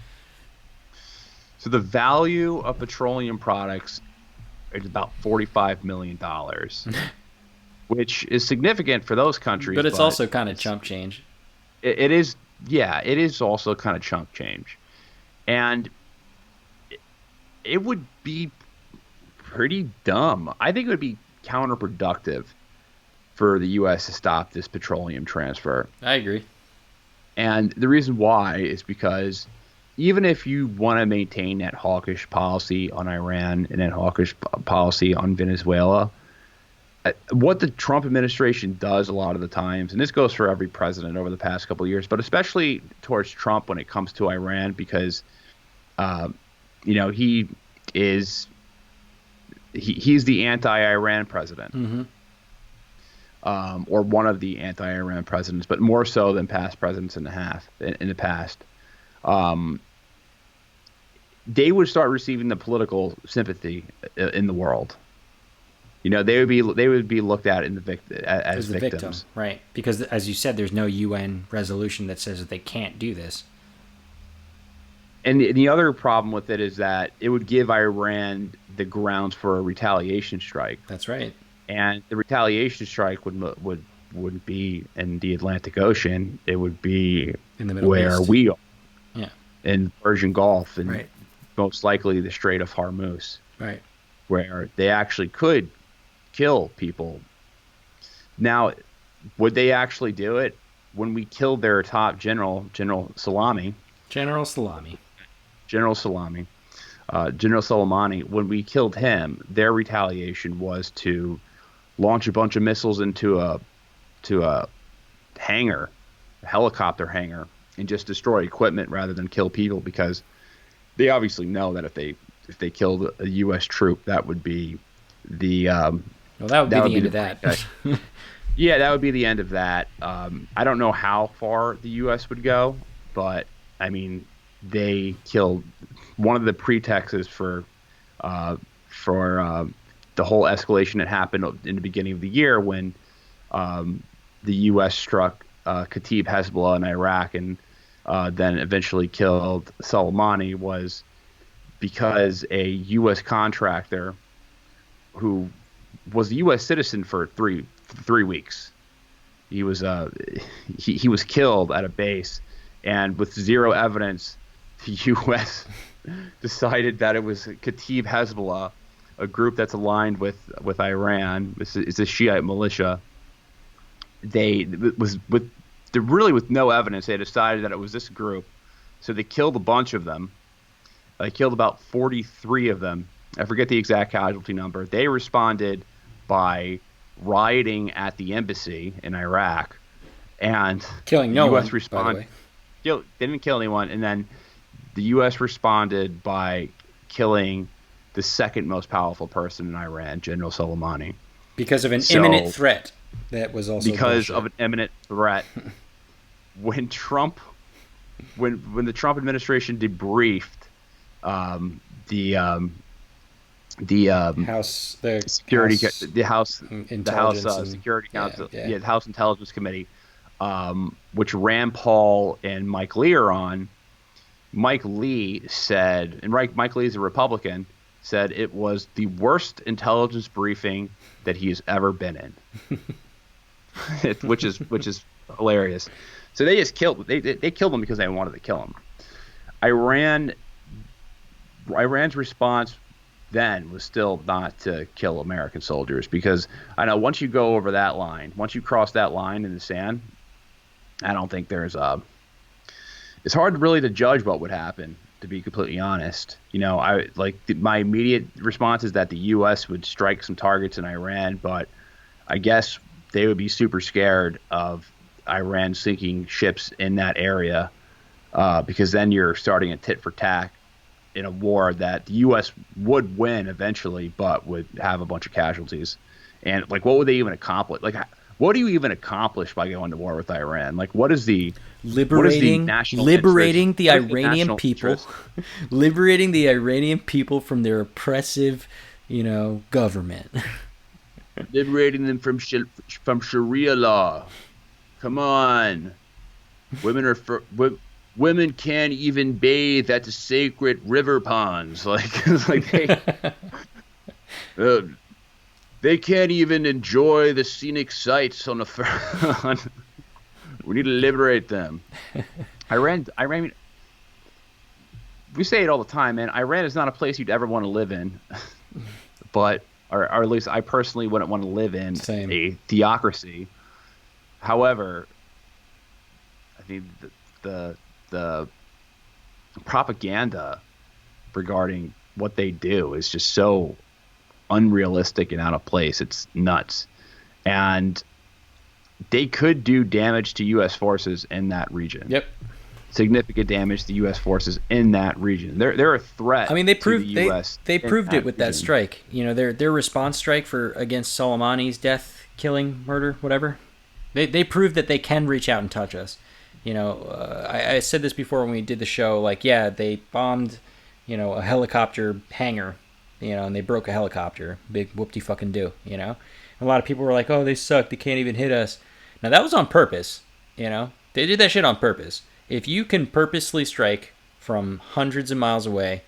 So the value of petroleum products is about $45 million, which is significant for those countries, But it's but also kind of it's chump change. it is, yeah, it is also kind of chunk change, and it would be pretty dumb. I think it would be counterproductive for the U.S. to stop this petroleum transfer. I agree. And the reason why is because even if you want to maintain that hawkish policy on Iran and that hawkish policy on Venezuela, what the Trump administration does a lot of the times, and this goes for every president over the past couple of years, but especially towards Trump when it comes to Iran, because uh, he is he's the anti-Iran president, Mm-hmm. or one of the anti-Iran presidents, but more so than past presidents in the past. Um, they would start receiving the political sympathy in the world. They would be looked at as As the victim, victims. right? Because as you said, there's no UN resolution that says that they can't do this. And the other problem with it is that it would give Iran the grounds for a retaliation strike, That's right. and the retaliation strike wouldn't be in the Atlantic Ocean. It would be In the Middle where East. we are, Yeah. in Persian Gulf, and Right. most likely the Strait of Hormuz, Right. where they actually could kill people. Now, would they actually do it? When we killed their top general, General Salami. General Salami, General Soleimani, when we killed him, their retaliation was to launch a bunch of missiles into a hangar, a helicopter hangar, and just destroy equipment rather than kill people, because they obviously know that if they killed a U.S. troop, that would be the Well, that would be that would the be end the of that. yeah, that would be the end of that. I don't know how far the U.S. would go, but I mean, they killed one of the pretexts uh, for the whole escalation that happened in the beginning of the year when the U.S. struck Kataib Hezbollah in Iraq, and then eventually killed Soleimani, was because a U.S. contractor who was a U.S. citizen for three weeks. He was he was killed at a base, and with zero evidence, the U.S. decided that it was Kataib Hezbollah, a group that's aligned with Iran. It's a Shiite militia. They was with really with no evidence. They decided that it was this group, so they killed a bunch of them. They killed about 43 of them. I forget the exact casualty number. They responded by rioting at the embassy in Iraq, and Killing the no U.S. one, by the way. they didn't kill anyone, and then the U.S. responded by killing the second most powerful person in Iran, General Soleimani. Because of an imminent So, threat that was also because of bullshit. an imminent threat, when Trump, when the Trump administration debriefed um, the House, the security, House the House intelligence, and Security yeah, Council, yeah. yeah, the House Intelligence Committee, which Rand Paul and Mike Lee are on. Mike Lee said, and Mike Lee is a Republican, said it was the worst intelligence briefing that he has ever been in, which is hilarious. So they just they killed him because they wanted to kill him. Iran Iran's response then was still not to kill American soldiers, because I know once you go over that line, once you cross that line in the sand, I don't think there's a. It's hard really to judge what would happen, to be completely honest. My immediate response is that the U.S. would strike some targets in Iran, but I guess they would be super scared of Iran sinking ships in that area, because then you're starting a tit for tat in a war that the U.S. would win eventually, but would have a bunch of casualties. And what would they even accomplish? what do you even accomplish by going to war with Iran? Like, what is the national interest? Liberating the What is the Iranian national people, interest? liberating the Iranian people from their oppressive, government. Liberating them from Sharia law. Come on, women are women can't even bathe at the sacred river ponds. Like, it's like uh, they can't even enjoy the scenic sights on on, we need to liberate them. Iran. We say it all the time, man. Iran is not a place you'd ever want to live in, but or at least I personally wouldn't want to live in Same. a theocracy. However, I think the propaganda regarding what they do is just so unrealistic and out of place. It's nuts, and they could do damage to U.S. forces in that region. Yep. Significant damage to U.S. forces in that region. They're a threat. I mean, they to the proved U.S. they in proved it that with that region. strike. Their response strike for against Soleimani's death, killing, murder, whatever. They proved that they can reach out and touch us. I said this before when we did the show. Like, yeah, they bombed, a helicopter hangar, and they broke a helicopter. Big whoop-de fucking do, A lot of people were like, oh, they suck. They can't even hit us. Now, that was on purpose, They did that shit on purpose. If you can purposely strike from hundreds of miles away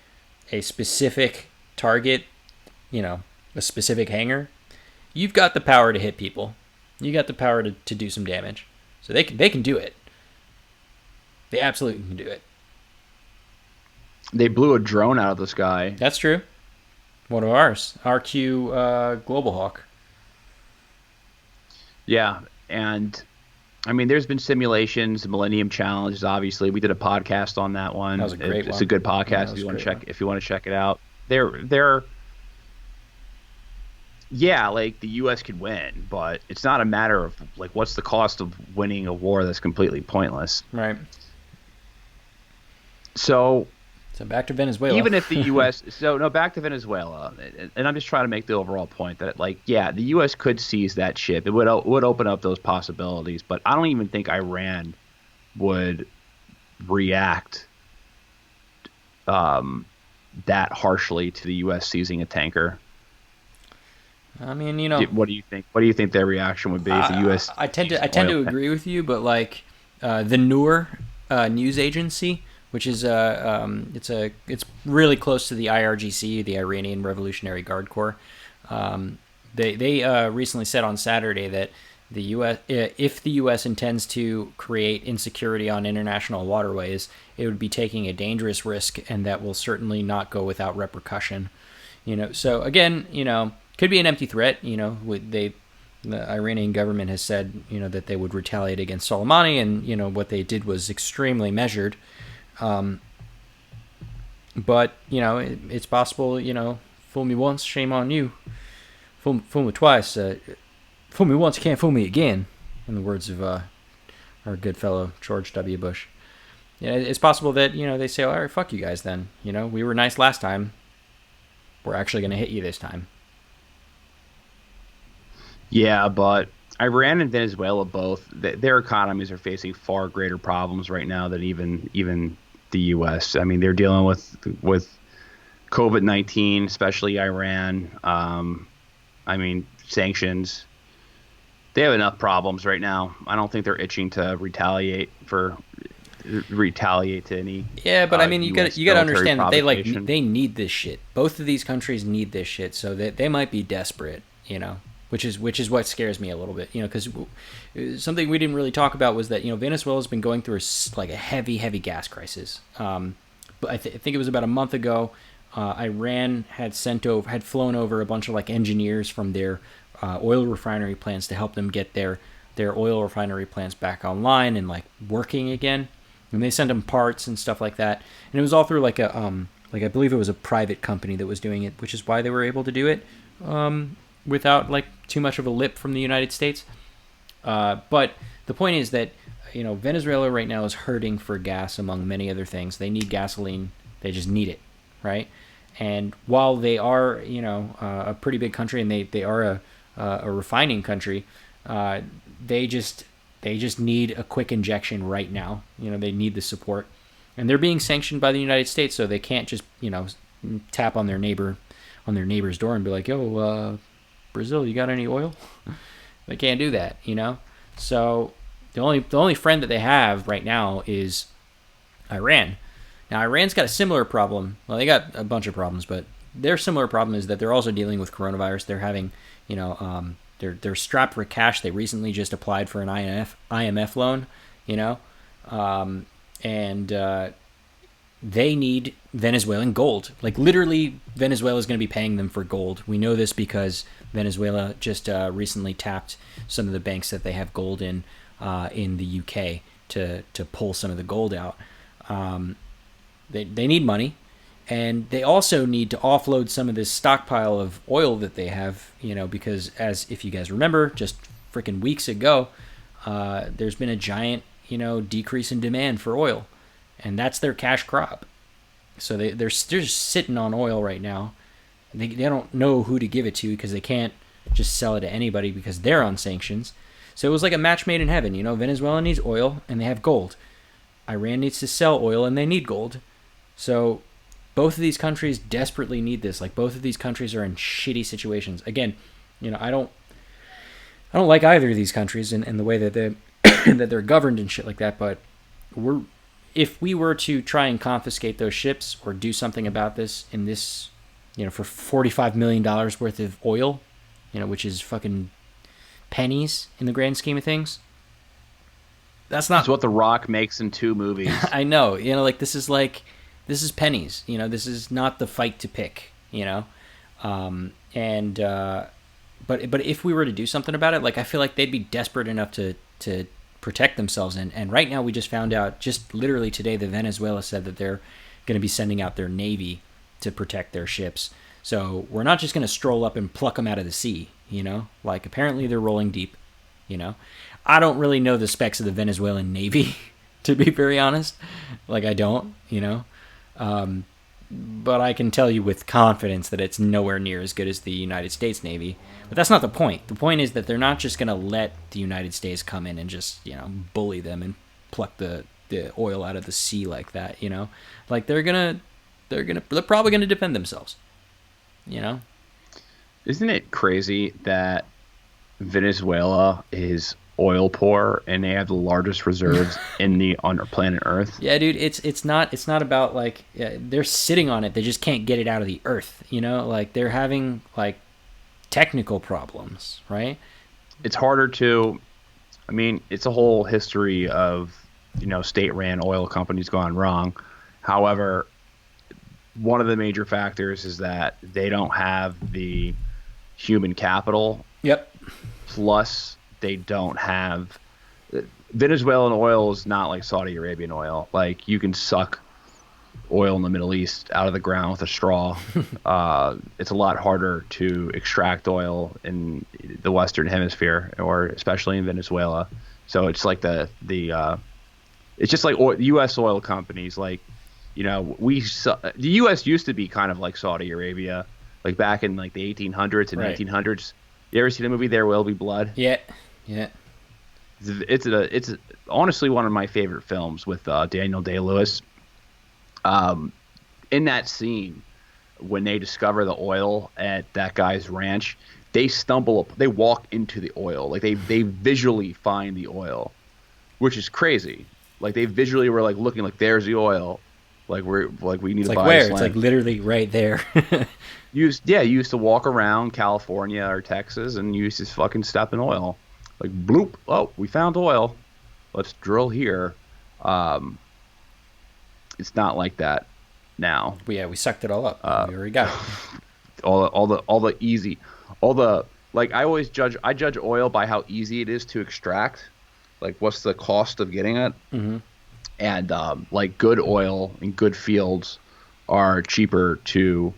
a specific target, a specific hangar, you've got the power to hit people. You got the power to do some damage. So they can do it. They absolutely can do it. They blew a drone out of the sky. That's true. One of ours, RQ Global Hawk. Yeah, and I mean, there's been simulations, the Millennium Challenges. Obviously, we did a podcast on that That one. was a great It's a one. good Yeah, podcast that if was you a want to great check one. if you want to check it out. They're yeah, like the U.S. could win, but it's not a matter of like what's the cost of winning a war that's completely pointless. Right. So So back to Venezuela. even if the U.S. So no, back to Venezuela, and I'm just trying to make the overall point that like yeah, the U.S. could seize that ship. It would open up those possibilities, but I don't even think Iran would react um, that harshly to the U.S. seizing a tanker. I mean, What do you think? What do you think their reaction would be if the U.S. I tend to seized I an tend oil to tanker? agree with you, but like the Noor news agency, which is it's really close to the IRGC, the Iranian Revolutionary Guard Corps. They recently said on Saturday that the U.S. If the U.S. intends to create insecurity on international waterways, it would be taking a dangerous risk, and that will certainly not go without repercussion. So again, could be an empty threat. The Iranian government has said, that they would retaliate against Soleimani, and what they did was extremely measured. But it's possible. Fool me once, shame on you. Fool me twice. Fool me once, you can't fool me again. In the words of our good fellow George W. Bush. Yeah, it's possible that they say, all right, fuck you guys. Then we were nice last time. We're actually going to hit you this time. Yeah, but Iran and Venezuela both their economies are facing far greater problems right now than even the U.S. I mean, they're dealing with COVID-19, especially Iran. I mean, sanctions. They have enough problems right now. I don't think they're itching to retaliate to any Yeah, but I mean, you got U.S. you got to military understand that provocation. they need this shit. Both of these countries need this shit, so they might be desperate. Which is what scares me a little bit. Because something we didn't really talk about was that Venezuela's been going through a heavy gas crisis. But I think it was about a month ago. Iran had flown over a bunch of engineers from their oil refinery plants to help them get their oil refinery plants back online and working again. And they sent them parts and stuff like that. And it was all through I believe it was a private company that was doing it, which is why they were able to do it without too much of a lip from the United States. But the point is that Venezuela right now is hurting for gas among many other things. They need gasoline. They just need it, right? And while they are a pretty big country and they are a refining country, Uh, they just they just need a quick injection right now. They need the support, and they're being sanctioned by the United States, so they can't just tap on their neighbor's door and be like, "Yo, Brazil, you got any oil?" They can't do that. So the only friend that they have right now is Iran. Now Iran's got a similar problem. Well, they got a bunch of problems, but their similar problem is that they're also dealing with coronavirus. They're having, they're strapped for cash. They recently just applied for an IMF loan, you know, and they need Venezuelan gold. Like literally, Venezuela is going to be paying them for gold. We know this because Venezuela just recently tapped some of the banks that they have gold in the UK to pull some of the gold out. They need money, and they also need to offload some of this stockpile of oil that they have, because as if you guys remember, just freaking weeks ago, there's been a giant, decrease in demand for oil, and that's their cash crop. So they're just sitting on oil right now. They don't know who to give it to because they can't just sell it to anybody because they're on sanctions. So it was like a match made in heaven. Venezuela needs oil and they have gold. Iran needs to sell oil and they need gold. So both of these countries desperately need this. Like both of these countries are in shitty situations. Again, I don't like either of these countries and the way that they that they're governed and shit like that. But if we were to try and confiscate those ships or do something about this in this, for $45 million worth of oil, which is fucking pennies in the grand scheme of things. That's what The Rock makes in 2 movies. I know. This is pennies. This is not the fight to pick. But if we were to do something about it, I feel like they'd be desperate enough to protect themselves. And right now we just found out, just literally today, that Venezuela said that they're going to be sending out their navy to protect their ships. So we're not just going to stroll up and pluck them out of the sea. Apparently they're rolling deep. I don't really know the specs of the Venezuelan Navy, to be very honest. I don't, but I can tell you with confidence that it's nowhere near as good as the United States Navy. But that's not the point. The point is that they're not just going to let the United States come in and just, bully them and pluck the oil out of the sea like that, they're probably going to defend themselves, Isn't it crazy that Venezuela is oil poor and they have the largest reserves on our planet Earth? Yeah, dude, it's not about they're sitting on it. They just can't get it out of the earth. They're having technical problems, right? It's harder to. I mean, it's a whole history of state-ran oil companies gone wrong. However, one of the major factors is that they don't have the human capital. Yep. Plus, they don't have Venezuelan oil is not like Saudi Arabian oil. You can suck oil in the Middle East out of the ground with a straw. It's a lot harder to extract oil in the Western Hemisphere, or especially in Venezuela. So it's like it's just like U.S. oil companies. The U.S. used to be kind of like Saudi Arabia, back in the 1800s and right. 1900s. You ever seen the movie There Will Be Blood? Yeah. It's honestly one of my favorite films with Daniel Day-Lewis. In that scene, when they discover the oil at that guy's ranch, they walk into the oil. They visually find the oil, which is crazy. They visually were looking there's the oil. We need to buy where? this land. It's literally right there. You used to walk around California or Texas and you used to fucking step in oil. Bloop. Oh, we found oil. Let's drill here. It's not like that now. We sucked it all up. We already got it. all the easy, I judge oil by how easy it is to extract. What's the cost of getting it? Mm-hmm. And good oil and good fields are cheaper to,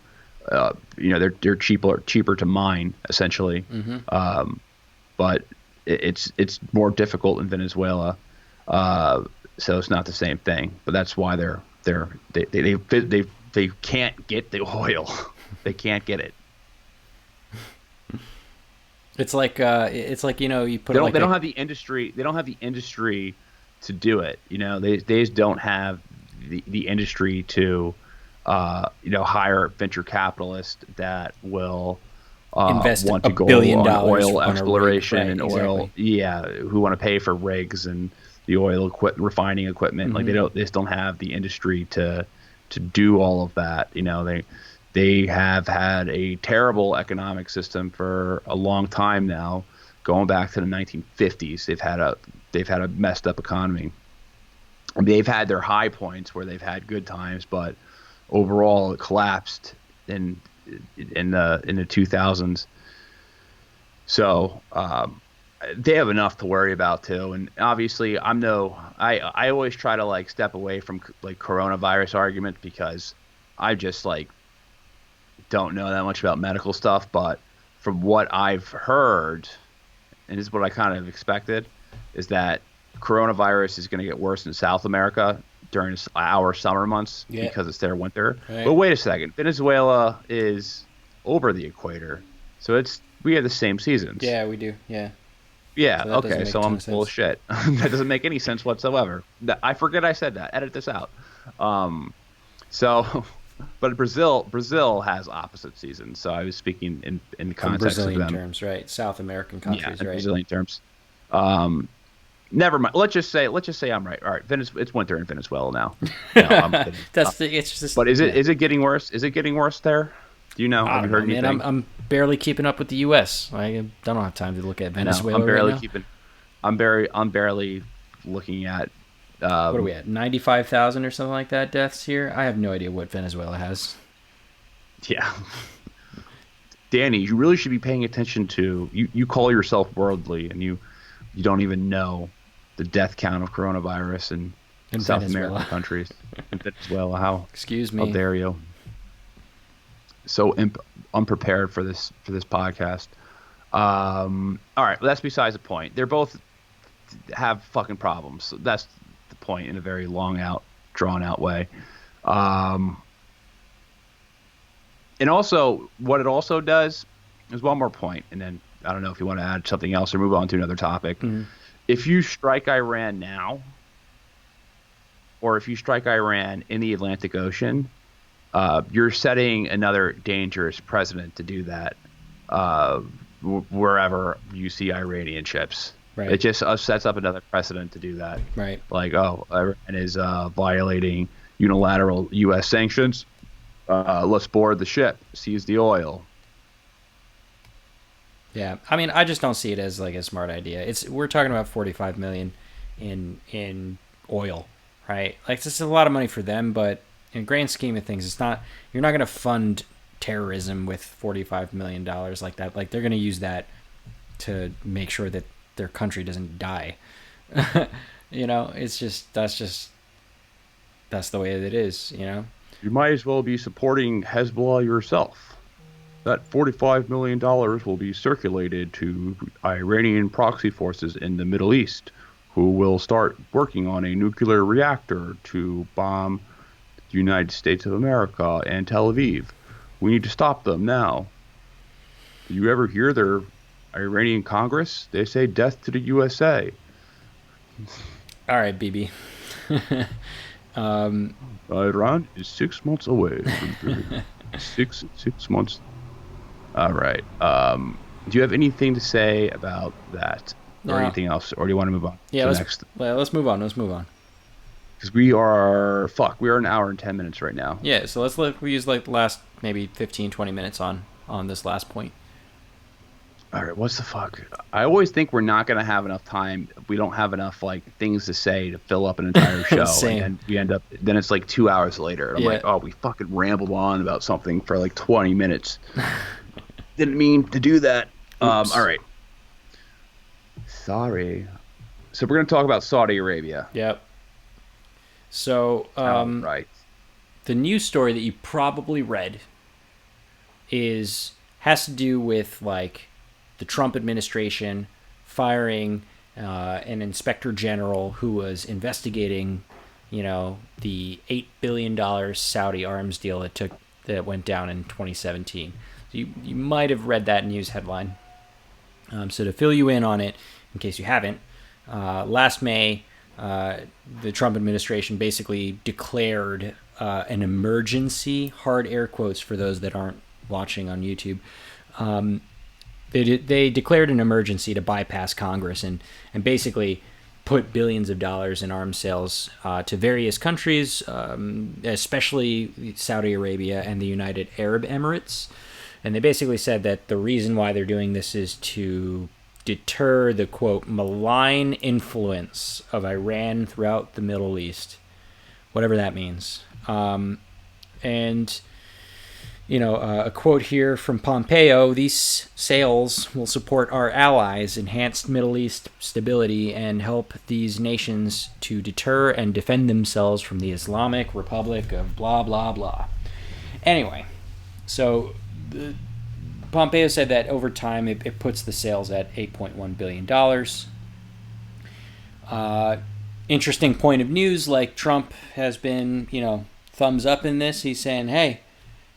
they're cheaper to mine essentially. Mm-hmm. But it's more difficult in Venezuela, so it's not the same thing. But that's why they can't get the oil. They can't get it. it's like you put They it don't like they a don't have the industry. They don't have the industry to do it. They just don't have the industry to hire venture capitalists that will invest want a to go billion on dollars oil on a rig, exploration right? and oil, Exactly. yeah, who want to pay for rigs and the refining equipment. Like Hmm. they just don't have the industry to do all of that. They have had a terrible economic system for a long time now, going back to the 1950s. They've had a messed up economy. I mean, they've had their high points where they've had good times, but overall it collapsed in in the 2000s. So they have enough to worry about too. And obviously, I always try to like step away from like coronavirus arguments because I just like don't know that much about medical stuff. But from what I've heard, and this is what I kind of expected, is that coronavirus is going to get worse in South America during our summer months Yeah. because it's their winter. But Right. wait a second, Venezuela is over the equator, so we have the same seasons. Yeah, we do. Yeah. Yeah, So that doesn't okay, make a so ton I'm of sense. bullshit. That doesn't make any sense whatsoever. I forget I said that. Edit this out. Um, so, but Brazil has opposite seasons. So I was speaking in the From context of Brazilian them. terms, right? South American Yeah, countries, in right? Brazilian terms. Um, Never mind. Let's just say I'm right. All right, it's winter in Venezuela now. No, I'm kidding. It's just But is it yeah. is it getting worse? Is it getting worse there? Do you know? I Have you don't know, heard man. I'm anything? I'm barely keeping up with the U.S. I don't have time to look at I know. I'm Venezuela right barely now. keeping. I'm barely looking at. What are we Um, at? 95,000 or something like that deaths here. I have no idea what Venezuela has. yeah, Danny, you really should be paying attention to. You call yourself worldly, and you don't even know the death count of coronavirus in In South American Venezuela. countries. In Venezuela, how Excuse how me. dare you? So unprepared for this podcast. All right, that's besides the point. They're both have fucking problems. So that's the point in a very drawn out way. Um, and also, what it also does is one more point, and then I don't know if you want to add something else or move on to another topic. Mhm. If you strike Iran now, or if you strike Iran in the Atlantic Ocean, you're setting another dangerous precedent to do that uh, wherever you see Iranian ships. It Right. just sets up another precedent to do that. Right. Like, oh, Iran is violating unilateral U.S. sanctions. Let's board the ship, seize the oil. Yeah. I mean, I just don't see it as like a smart idea. We're talking about 45 million in oil, right? Like this is a lot of money for them, but in grand scheme of things, it's not. You're not going to fund terrorism with 45 million dollars like that. Like they're going to use that to make sure that their country doesn't die. It's that's the way it is. You might as well be supporting Hezbollah yourself. That $45 million will be circulated to Iranian proxy forces in the Middle East, who will start working on a nuclear reactor to bomb the United States of America and Tel Aviv. We need to stop them now. Do you ever hear their Iranian Congress? They say death to the USA. All right, BB. Iran is 6 months away from victory. Six months. All right. Do you have anything to say about that, or No. anything else, or do you want to move on Yeah. to the next? Let's move on. Let's move on. Because we are an hour and 10 minutes right now. Yeah. So we use like the last maybe 15, 20 minutes on this last point. All right, what's the fuck? I always think we're not gonna have enough time. We don't have enough like things to say to fill up an entire show, and Same. then we end up. Then it's like 2 hours later, and I'm like, Yeah. oh, we fucking rambled on about something for like 20 minutes. Didn't mean to do that. All Oops. right, sorry. So we're gonna talk about Saudi Arabia. Yep. So All right. the news story that you probably read is has to do with like the Trump administration firing an inspector general who was investigating, the $8 billion Saudi arms deal that went down in 2017. So you might have read that news headline. So to fill you in on it, in case you haven't, last May, the Trump administration basically declared an emergency, hard air quotes for those that aren't watching on YouTube. They declared an emergency to bypass Congress and basically put billions of dollars in arms sales to various countries, especially Saudi Arabia and the United Arab Emirates. And they basically said that the reason why they're doing this is to deter the, quote, malign influence of Iran throughout the Middle East, whatever that means. And, a quote here from Pompeo: "These sales will support our allies, enhance Middle East stability, and help these nations to deter and defend themselves from the Islamic Republic of blah, blah, blah." Anyway, so Pompeo said that over time it puts the sales at $8.1 billion. Interesting point of news, like Trump has been, thumbs up in this. He's saying, hey,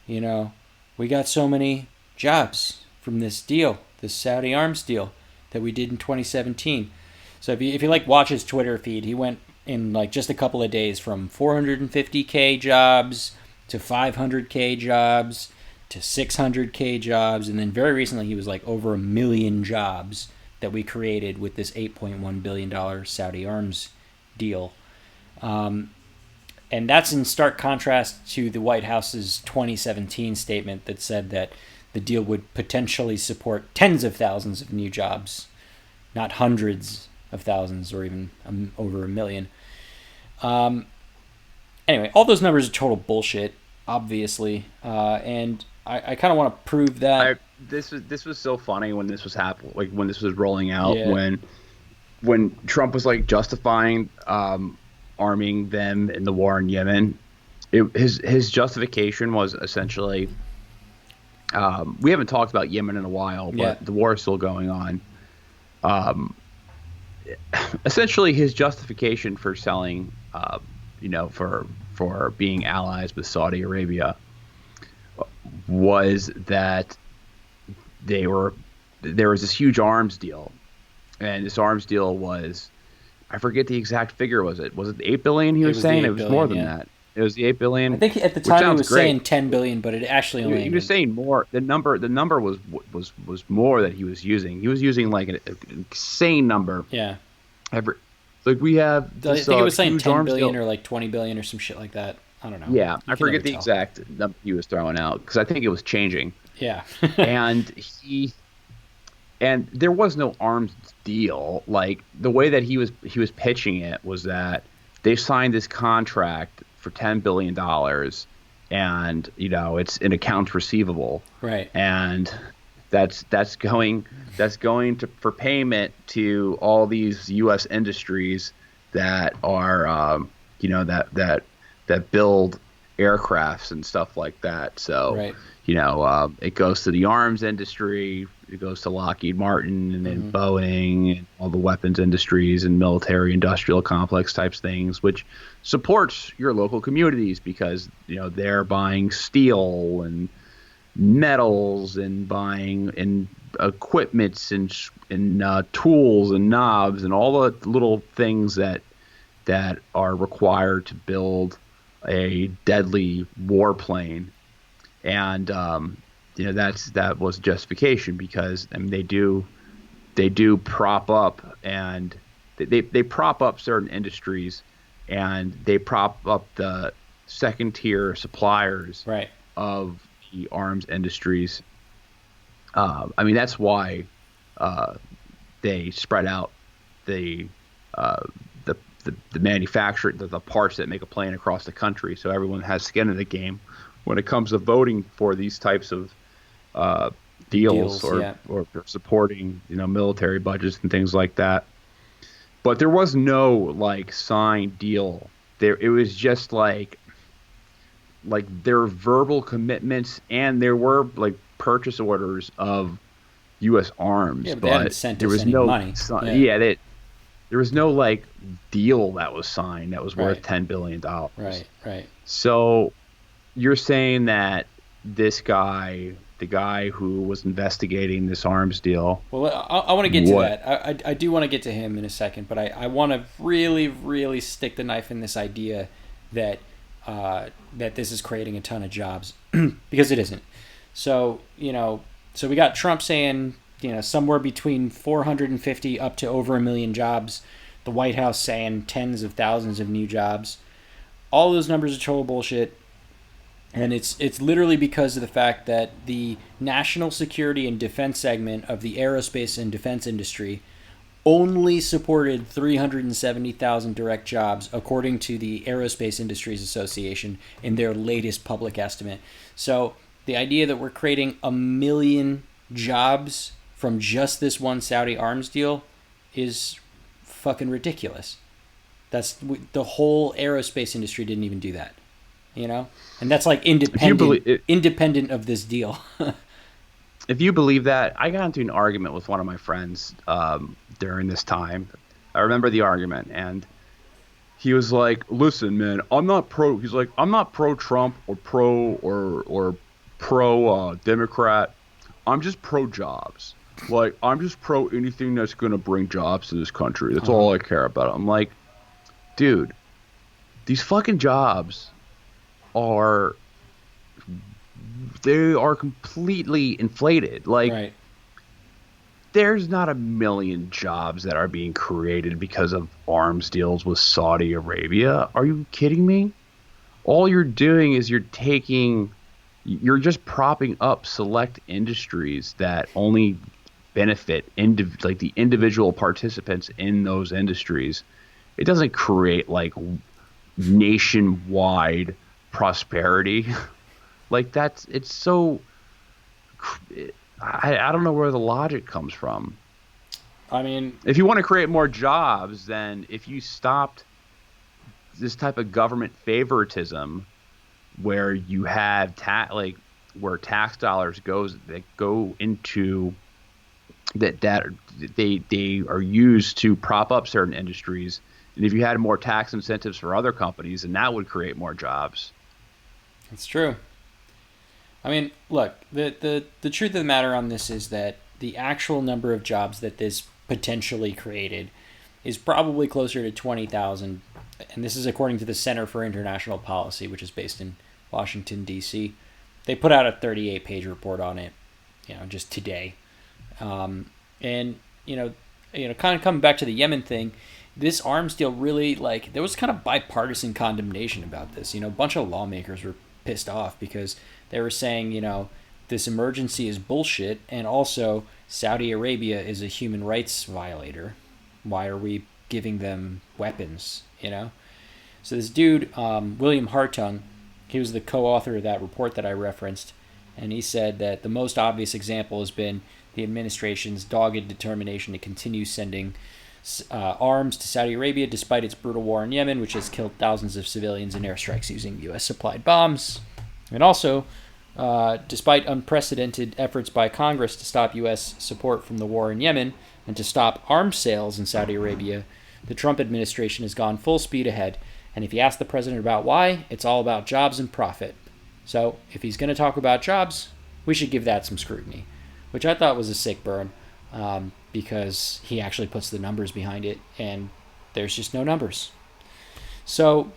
we got so many jobs from this deal, this Saudi arms deal that we did in 2017. So if you watch his Twitter feed, he went in just a couple of days from 450K jobs to 500K jobs to 600K jobs, and then very recently he was over 1 million jobs that we created with this $8.1 billion Saudi arms deal. And that's in stark contrast to the White House's 2017 statement that said that the deal would potentially support tens of thousands of new jobs, not hundreds of thousands or even over 1 million. Anyway, all those numbers are total bullshit, obviously, and I kind of want to prove that. This was so funny when this was happening, when this was rolling out, Yeah. when Trump was justifying arming them in the war in Yemen. His justification was essentially, we haven't talked about Yemen in a while, but the war is still going on. Essentially, his justification for selling, for being allies with Saudi Arabia was that there was this huge arms deal, and this arms deal was, I forget the exact figure. Was it 8 billion? He was saying it was more than that. It was the 8 billion. I think at the time he was saying 10 billion, but it actually only. He was saying more. The number was more that he was using. He was using an insane number. Yeah. We have. This, I think he was saying 10 billion deal. or 20 billion or some shit like that. I don't know. Yeah, I forget the exact number he was throwing out because I think it was changing. Yeah. And there was no arms deal. The way that he was pitching it was that they signed this contract for $10 billion, and it's an accounts receivable, right? And that's going to for payment to all these U.S. industries that are that build aircrafts and stuff like that. So right. It goes to the arms industry, it goes to Lockheed Martin, and then Boeing, and all the weapons industries and military industrial complex types things, which supports your local communities because they're buying steel and metals and buying and equipments and tools and knobs and all the little things that are required to build a deadly warplane. And that was justification because they do prop up, and they prop up certain industries, and they prop up the second tier suppliers right. of the arms industries. That's why they spread out the manufacturer, the parts that make a plane across the country, so everyone has skin in the game when it comes to voting for these types of deals or supporting military budgets and things like that. But there was no signed deal. It was just there were verbal commitments, and there were purchase orders of U.S. arms, yeah, but they hadn't sent us any money. There was no deal that was signed that was worth $10 billion. Right. So you're saying that this guy the guy who was investigating this arms deal, Well, I want to get to what? that. I do want to get to him in a second, but I want to really, really stick the knife in this idea that that this is creating a ton of jobs because it isn't. So so we got Trump saying somewhere between 450 up to over a million jobs. The White House saying tens of thousands of new jobs. All those numbers are total bullshit. And it's literally because of the fact that the national security and defense segment of the aerospace and defense industry only supported 370,000 direct jobs, according to the Aerospace Industries Association in their latest public estimate. So the idea that we're creating a million jobs from just this one Saudi arms deal is fucking ridiculous. That's the whole aerospace industry didn't even do that, and that's like If you believe it, independent of this deal. if you believe that, I got into an argument with one of my friends during this time. I remember the argument, and he was like, "Listen, man, I'm not pro." He's like, "I'm not pro Trump or pro Democrat. I'm just pro jobs. Like, I'm just pro anything that's gonna bring jobs to this country. That's Uh-huh. all I care about." I'm like, dude, these fucking jobs are they are completely inflated. Like, Right. there's not a million jobs that are being created because of arms deals with Saudi Arabia. Are you kidding me? All you're doing is you're just propping up select industries that only benefit like the individual participants in those industries. It doesn't create like nationwide prosperity. Like, it's so I don't know where the logic comes from. I mean, If you want to create more jobs, then if you stopped this type of government favoritism where you have like where tax dollars goes that go into that they are used to prop up certain industries, and if you had more tax incentives for other companies, then that would create more jobs. it's true. I mean, look, the truth of the matter on this is that the actual number of jobs that this potentially created is probably closer to 20,000, and this is according to the Center for International Policy, which is based in Washington D.C. They put out a 38-page report on it, just today. And kind of coming back to the Yemen thing, this arms deal really, like, there was kind of bipartisan condemnation about this. A bunch of lawmakers were pissed off because they were saying, this emergency is bullshit, and also Saudi Arabia is a human rights violator. Why are we giving them weapons? So this dude, William Hartung, he was the co-author of that report that I referenced, and he said that the most obvious example has been the administration's dogged determination to continue sending arms to Saudi Arabia despite its brutal war in Yemen, which has killed thousands of civilians in airstrikes using U.S. supplied bombs. And also, despite unprecedented efforts by Congress to stop U.S. support from the war in Yemen and to stop arms sales in Saudi Arabia, the Trump administration has gone full speed ahead. And if you ask the president about why, it's all about jobs and profit. So if he's going to talk about jobs, we should give that some scrutiny, which I thought was a sick burn, because he actually puts the numbers behind it, and there's just no numbers. So,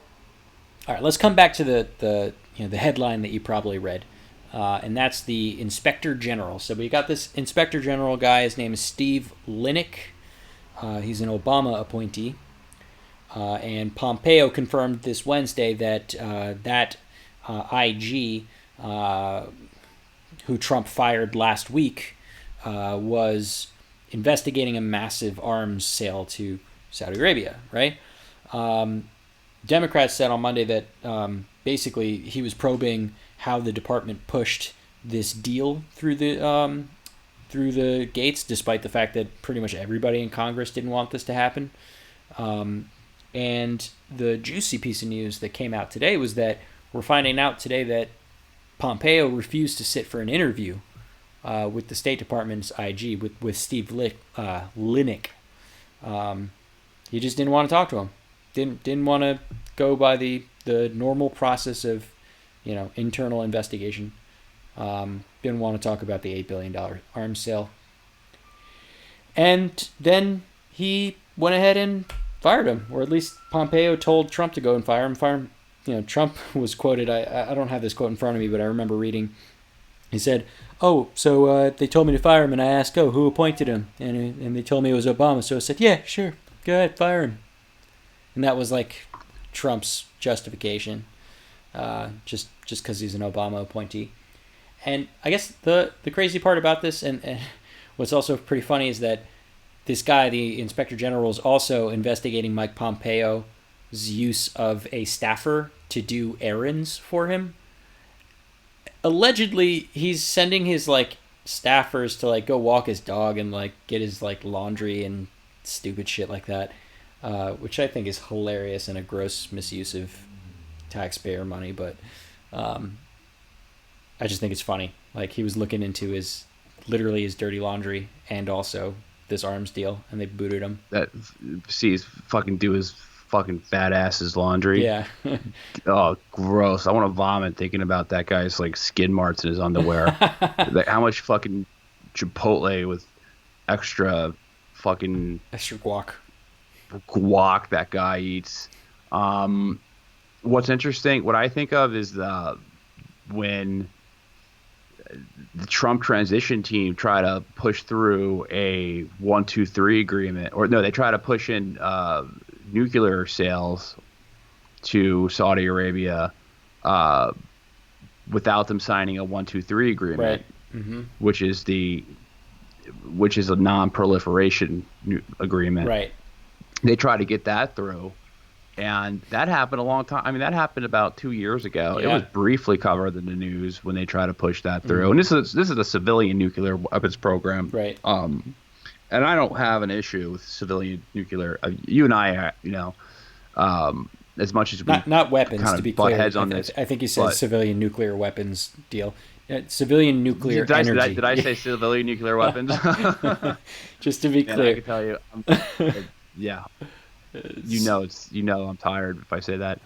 all right, let's come back to the headline that you probably read, and that's the Inspector General. So we got this Inspector General guy. His name is Steve Linick. He's an Obama appointee. And Pompeo confirmed this Wednesday that IG, who Trump fired last week, was investigating a massive arms sale to Saudi Arabia, right? Democrats said on Monday that basically he was probing how the department pushed this deal through the gates, despite the fact that pretty much everybody in Congress didn't want this to happen. And the juicy piece of news that came out today was that we're finding out today that Pompeo refused to sit for an interview with the State Department's IG, with Steve Linick. He just didn't want to talk to him. Didn't want to go by the normal process of internal investigation, didn't want to talk about the $8 billion arms sale. And then he went ahead and fired him, or at least Pompeo told Trump to go and fire him. Trump was quoted. I don't have this quote in front of me, but I remember reading. He said, "Oh, so they told me to fire him, and I asked, oh, who appointed him? And they told me it was Obama. So I said, yeah, sure, go ahead, fire him." And that was like Trump's justification, just because he's an Obama appointee. And I guess the crazy part about this, and what's also pretty funny, is that this guy, the Inspector General, is also investigating Mike Pompeo's use of a staffer to do errands for him. Allegedly, he's sending his like staffers to like go walk his dog and like get his like laundry and stupid shit like that, which I think is hilarious and a gross misuse of taxpayer money. But I just think it's funny. Like, he was looking into his dirty laundry and also this arms deal, and they booted him. That sees fucking do his fucking fat ass's laundry. Yeah. Oh, gross! I want to vomit thinking about that guy's like skid marks in his underwear. Like, how much fucking Chipotle with extra fucking extra guac that guy eats. What's interesting, what I think of is when the Trump transition team try to push through a 1-2-3 agreement, or no, they try to push in nuclear sales to Saudi Arabia without them signing a 1-2-3 agreement, right? Mm-hmm. which is a non-proliferation agreement. Right. They try to get that through. And that happened a long time. I mean, that happened about 2 years ago. Yeah. It was briefly covered in the news when they tried to push that through. Mm-hmm. And this is a civilian nuclear weapons program. Right. And I don't have an issue with civilian nuclear. You and I, as much as we not weapons, kind of to be butt clear. heads on this. I think you said civilian nuclear weapons deal. Civilian nuclear energy. Did I say civilian nuclear weapons? Just to be clear. And I can tell you, yeah. I'm tired if I say that.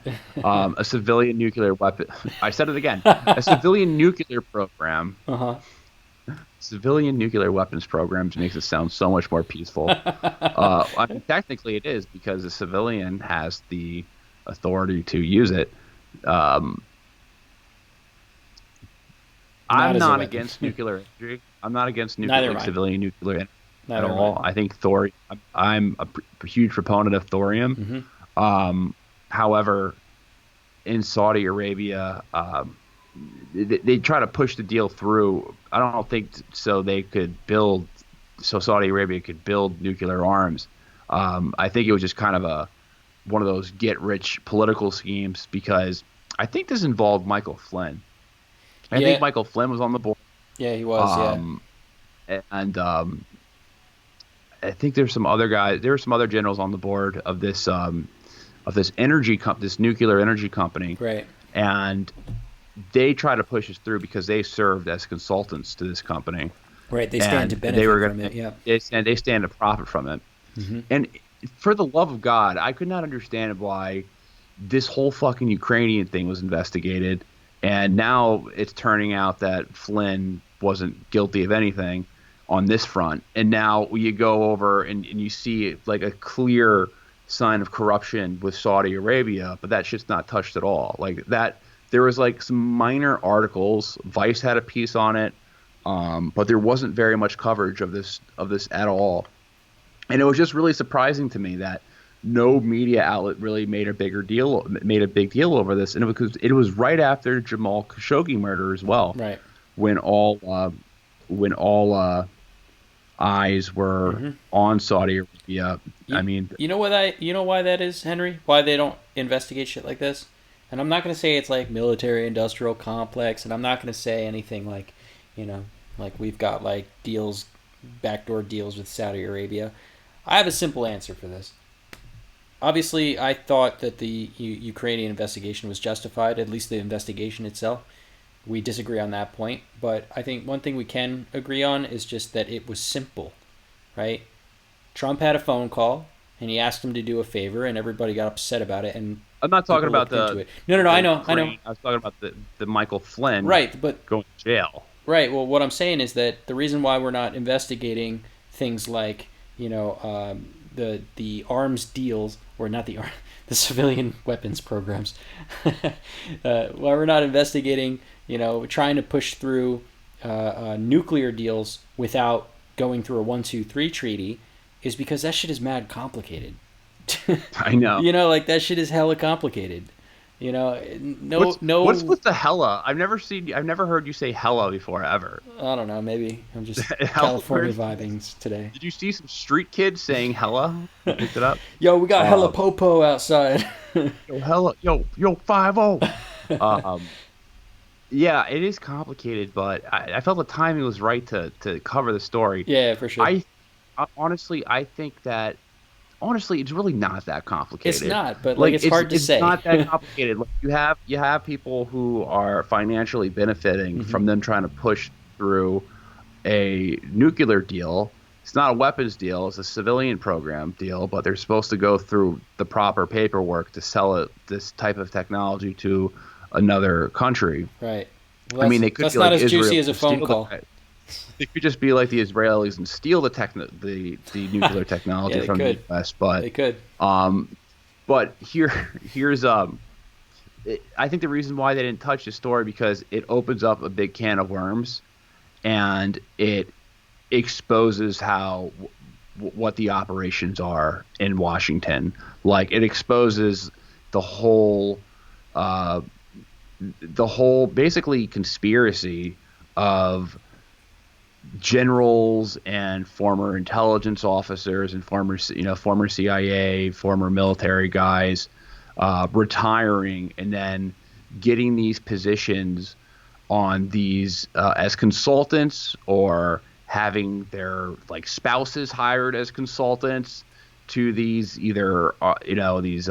A civilian nuclear weapon. I said it again. A civilian nuclear program. Uh-huh. Civilian nuclear weapons programs makes it sound so much more peaceful. I mean, technically it is, because the civilian has the authority to use it. I'm not against nuclear energy. I'm not against civilian nuclear energy. At all. I think thorium. I'm a huge proponent of thorium. Mm-hmm. However, in Saudi Arabia, they try to push the deal through. I don't think so. Saudi Arabia could build nuclear arms. I think it was just kind of one of those get-rich political schemes, because I think this involved Michael Flynn. I think Michael Flynn was on the board. Yeah, he was. And I think there's some other guys. There were some other generals on the board of this this nuclear energy company. Right. And they try to push us through because they served as consultants to this company. Right. They stand to benefit from it. Yeah. They stand to profit from it. Mm-hmm. And for the love of God, I could not understand why this whole fucking Ukrainian thing was investigated, and now it's turning out that Flynn wasn't guilty of anything on this front. And now you go over and you see like a clear sign of corruption with Saudi Arabia, but that shit's not touched at all. Like that, there was like some minor articles. Vice had a piece on it, but there wasn't very much coverage of this at all. And it was just really surprising to me that no media outlet really made a big deal over this. And it was right after Jamal Khashoggi murder as well. Right. When all eyes were on Saudi Arabia. You know why that is, Henry? Why they don't investigate shit like this? And I'm not going to say it's like military industrial complex, and I'm not going to say anything like, like we've got like backdoor deals with Saudi Arabia. I have a simple answer for this. Obviously, I thought that the Ukrainian investigation was justified, at least the investigation itself. We disagree on that point, but I think one thing we can agree on is just that it was simple, right? Trump had a phone call, and he asked him to do a favor, and everybody got upset about it. And I'm not talking about No. I know. I was talking about the Michael Flynn, right? But going to jail. Right. Well, what I'm saying is that the reason why we're not investigating things like, the arms deals, or not the civilian weapons programs, why we're not investigating, trying to push through nuclear deals without going through a 1, 2, 3 treaty, is because that shit is mad complicated. I know. Like that shit is hella complicated. No, What's no. with the hella? I've never heard you say hella before ever. I don't know. Maybe I'm just Hella, California vibing today. did you see some street kids saying hella? You picked it up. Yo, we got hella Um, popo outside. yo hella, yo 50. Um, yeah, it is complicated, but I felt the timing was right to cover the story. Yeah, for sure. Honestly, I think that honestly, it's really not that It's complicated. not, but like Like it's hard to it's say. not that complicated. Like you have people who are financially benefiting Hmm. from them trying to push through a nuclear deal. It's not a weapons deal, it's a civilian program deal, but they're supposed to go through the proper paperwork to sell this type of technology to another country. Right. Well, I mean, they could that's be not like as Israel juicy as a and phone steal call. they could just be like the Israelis and steal the nuclear Yeah, technology they from the could. US. They could. Um, but here's I think the reason why they didn't touch the story because it opens up a big can of worms and it exposes what the operations are in Washington. Like it exposes the whole uh, basically conspiracy of generals and former intelligence officers and former CIA, former military guys retiring and then getting these positions on these as consultants or having their like spouses hired as consultants to these either these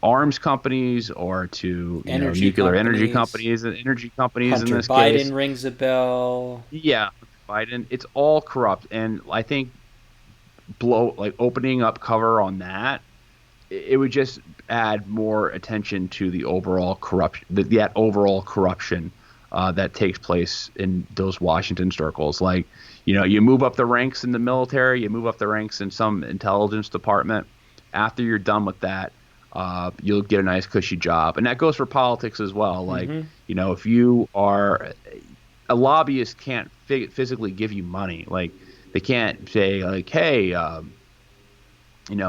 arms companies or to Energy nuclear energy companies. companies and energy companies in Hunter this case. Biden rings a bell. Yeah, Biden. It's all corrupt, and I think opening up cover on that, it would just add more attention to the overall corruption, that overall corruption that takes place in those Washington circles. Like, you move up the ranks in the military, you move up the ranks in some intelligence department. After you're done with that, you'll get a nice cushy job, and that goes for politics as well. Like, Hmm. if you are a lobbyist can't physically give you money. Like they can't say like, hey,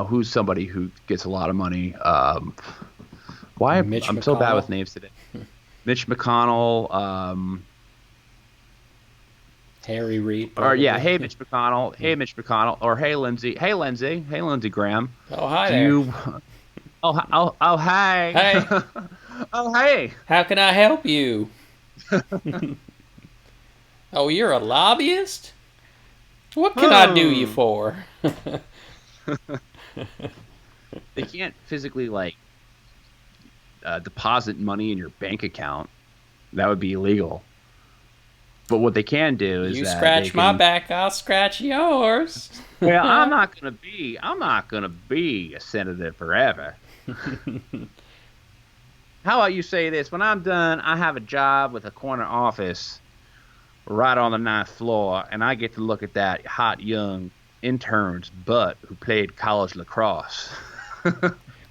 who's somebody who gets a lot of money? Why Mitch I'm so bad McConnell. with names today. Mitch McConnell, Harry Reid, or yeah, probably. hey Mitch McConnell, hey Mitch McConnell, or hey Lindsey Graham. Oh, hi Do there. you? Oh, hey, Hey, oh, hey. how can I help you? Oh, you're a lobbyist? What can I do you Hmm. for? They can't physically like deposit money in your bank account. That would be illegal. But what they can do is You that they scratch my can. back, I'll scratch yours. Well, I'm not gonna be a senator forever. How about you say this? When I'm done, I have a job with a corner office right on the ninth floor, and I get to look at that hot young intern's butt who played college lacrosse.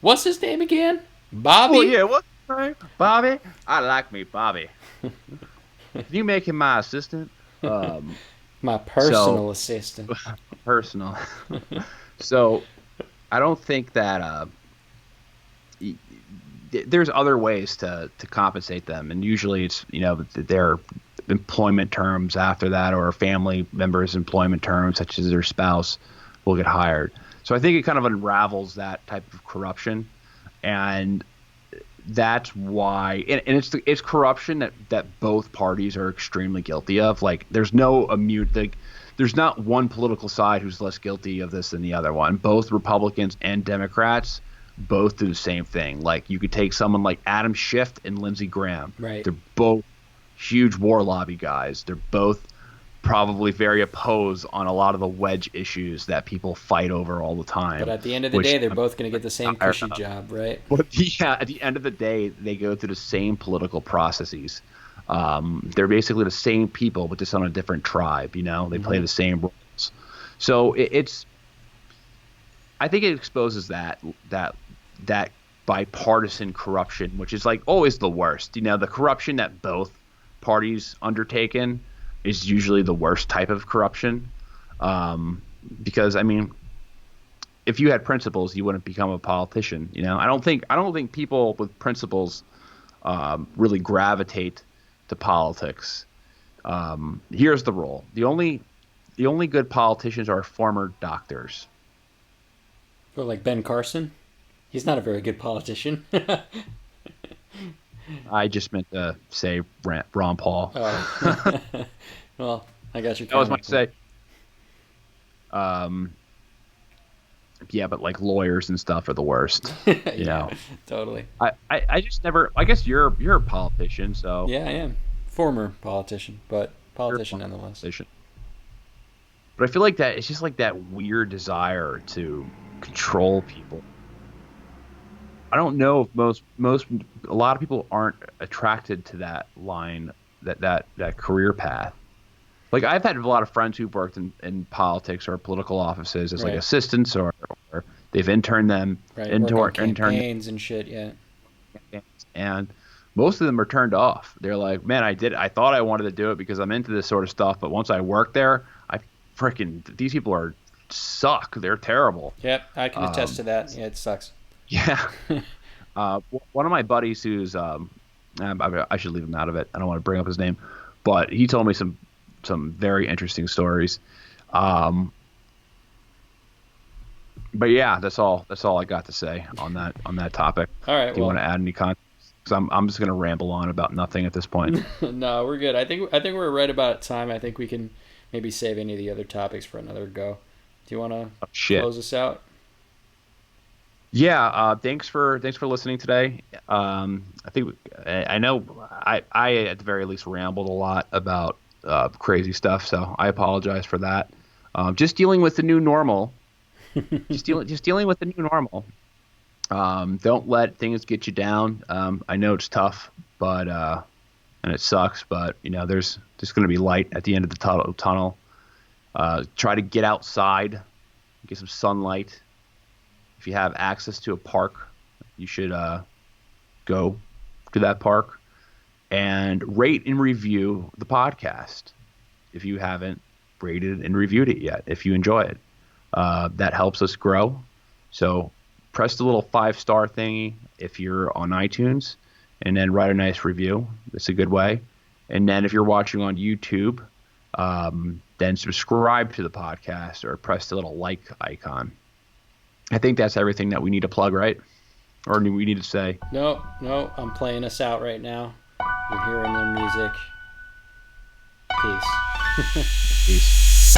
What's his name again? Well, Bobby? yeah, what's his name? Bobby? I like me, Bobby. Can you make him my assistant? Um, My so personal assistant. personal. So I don't think that there's other ways to compensate them, and usually it's their employment terms after that, or a family member's employment terms, such as their spouse, will get hired. So I think it kind of unravels that type of corruption, and that's why, and it's corruption that both parties are extremely guilty of. Like there's no immune, like there's not one political side who's less guilty of this than the other one. Both Republicans and Democrats both do the same thing. Like you could take someone like Adam Schiff and Lindsey Graham. Right. They're both huge war lobby guys. They're both probably very opposed on a lot of the wedge issues that people fight over all the But time, at the end of the which day, they're I'm both going to get the same tired cushy of. job, right? But yeah, at the end of the day, they go through the same political processes. They're basically the same people, but just on a different tribe. They play Mm-hmm. the same roles. So I think it exposes that bipartisan corruption, which is like always the worst. The corruption that both parties undertaken is usually the worst type of corruption. Um, because I mean, if you had principles, you wouldn't become a politician. I don't think people with principles really gravitate to politics. Here's the rule: the only good politicians are former doctors. Or like Ben Carson. He's not a very good politician. I just meant to say Ron Paul. Oh. Well, I got your That was my comment. say. Um, yeah, but like lawyers and stuff are the worst. You Yeah, know, totally. I just never. I guess you're a politician, so Yeah, I am. Former politician, but you're a politician nonetheless. politician. But I feel like that it's just like that weird desire to control people. I don't know if most a lot of people aren't attracted to that line, that career path. Like I've had a lot of friends who've worked in politics or political offices as like Right, assistants, or they've interned them right. Work on interned campaigns and shit, yeah. and most of them are turned off. They're like, man, I thought I wanted to do it because I'm into this sort of stuff, but once I work there, I freaking these people are suck. They're terrible. Yep, I can attest Um, to that. Yeah, it sucks. yeah. One of my buddies who's I should leave him out of it. I don't want to bring up his name, but he told me some very interesting stories. Um, but yeah, that's all I got to say on that topic. All right, Do you want well, to add any context? Because I'm just gonna ramble on about nothing at this point. no, we're good. I think we're right about time. I think we can maybe save any of the other topics for another go. Do you want to Oh, shit. close us out? Yeah. Thanks for listening today. I think I know I at the very least rambled a lot about crazy stuff, so I apologize for that. Just dealing with the new normal. Just dealing with the new normal. Don't let things get you down. I know it's tough, but and it sucks, but there's just going to be light at the end of the tunnel. Try to get outside, get some sunlight. If you have access to a park, you should go to that park and rate and review the podcast if you haven't rated and reviewed it yet. If you enjoy it, that helps us grow. So press the little 5-star thingy if you're on iTunes, and then write a nice review. That's a good way. And then if you're watching on YouTube, then subscribe to the podcast or press the little like icon. I think that's everything that we need to plug, right? Or do we need to say? No, no, I'm playing us out right now. You're hearing their music. Peace. Peace.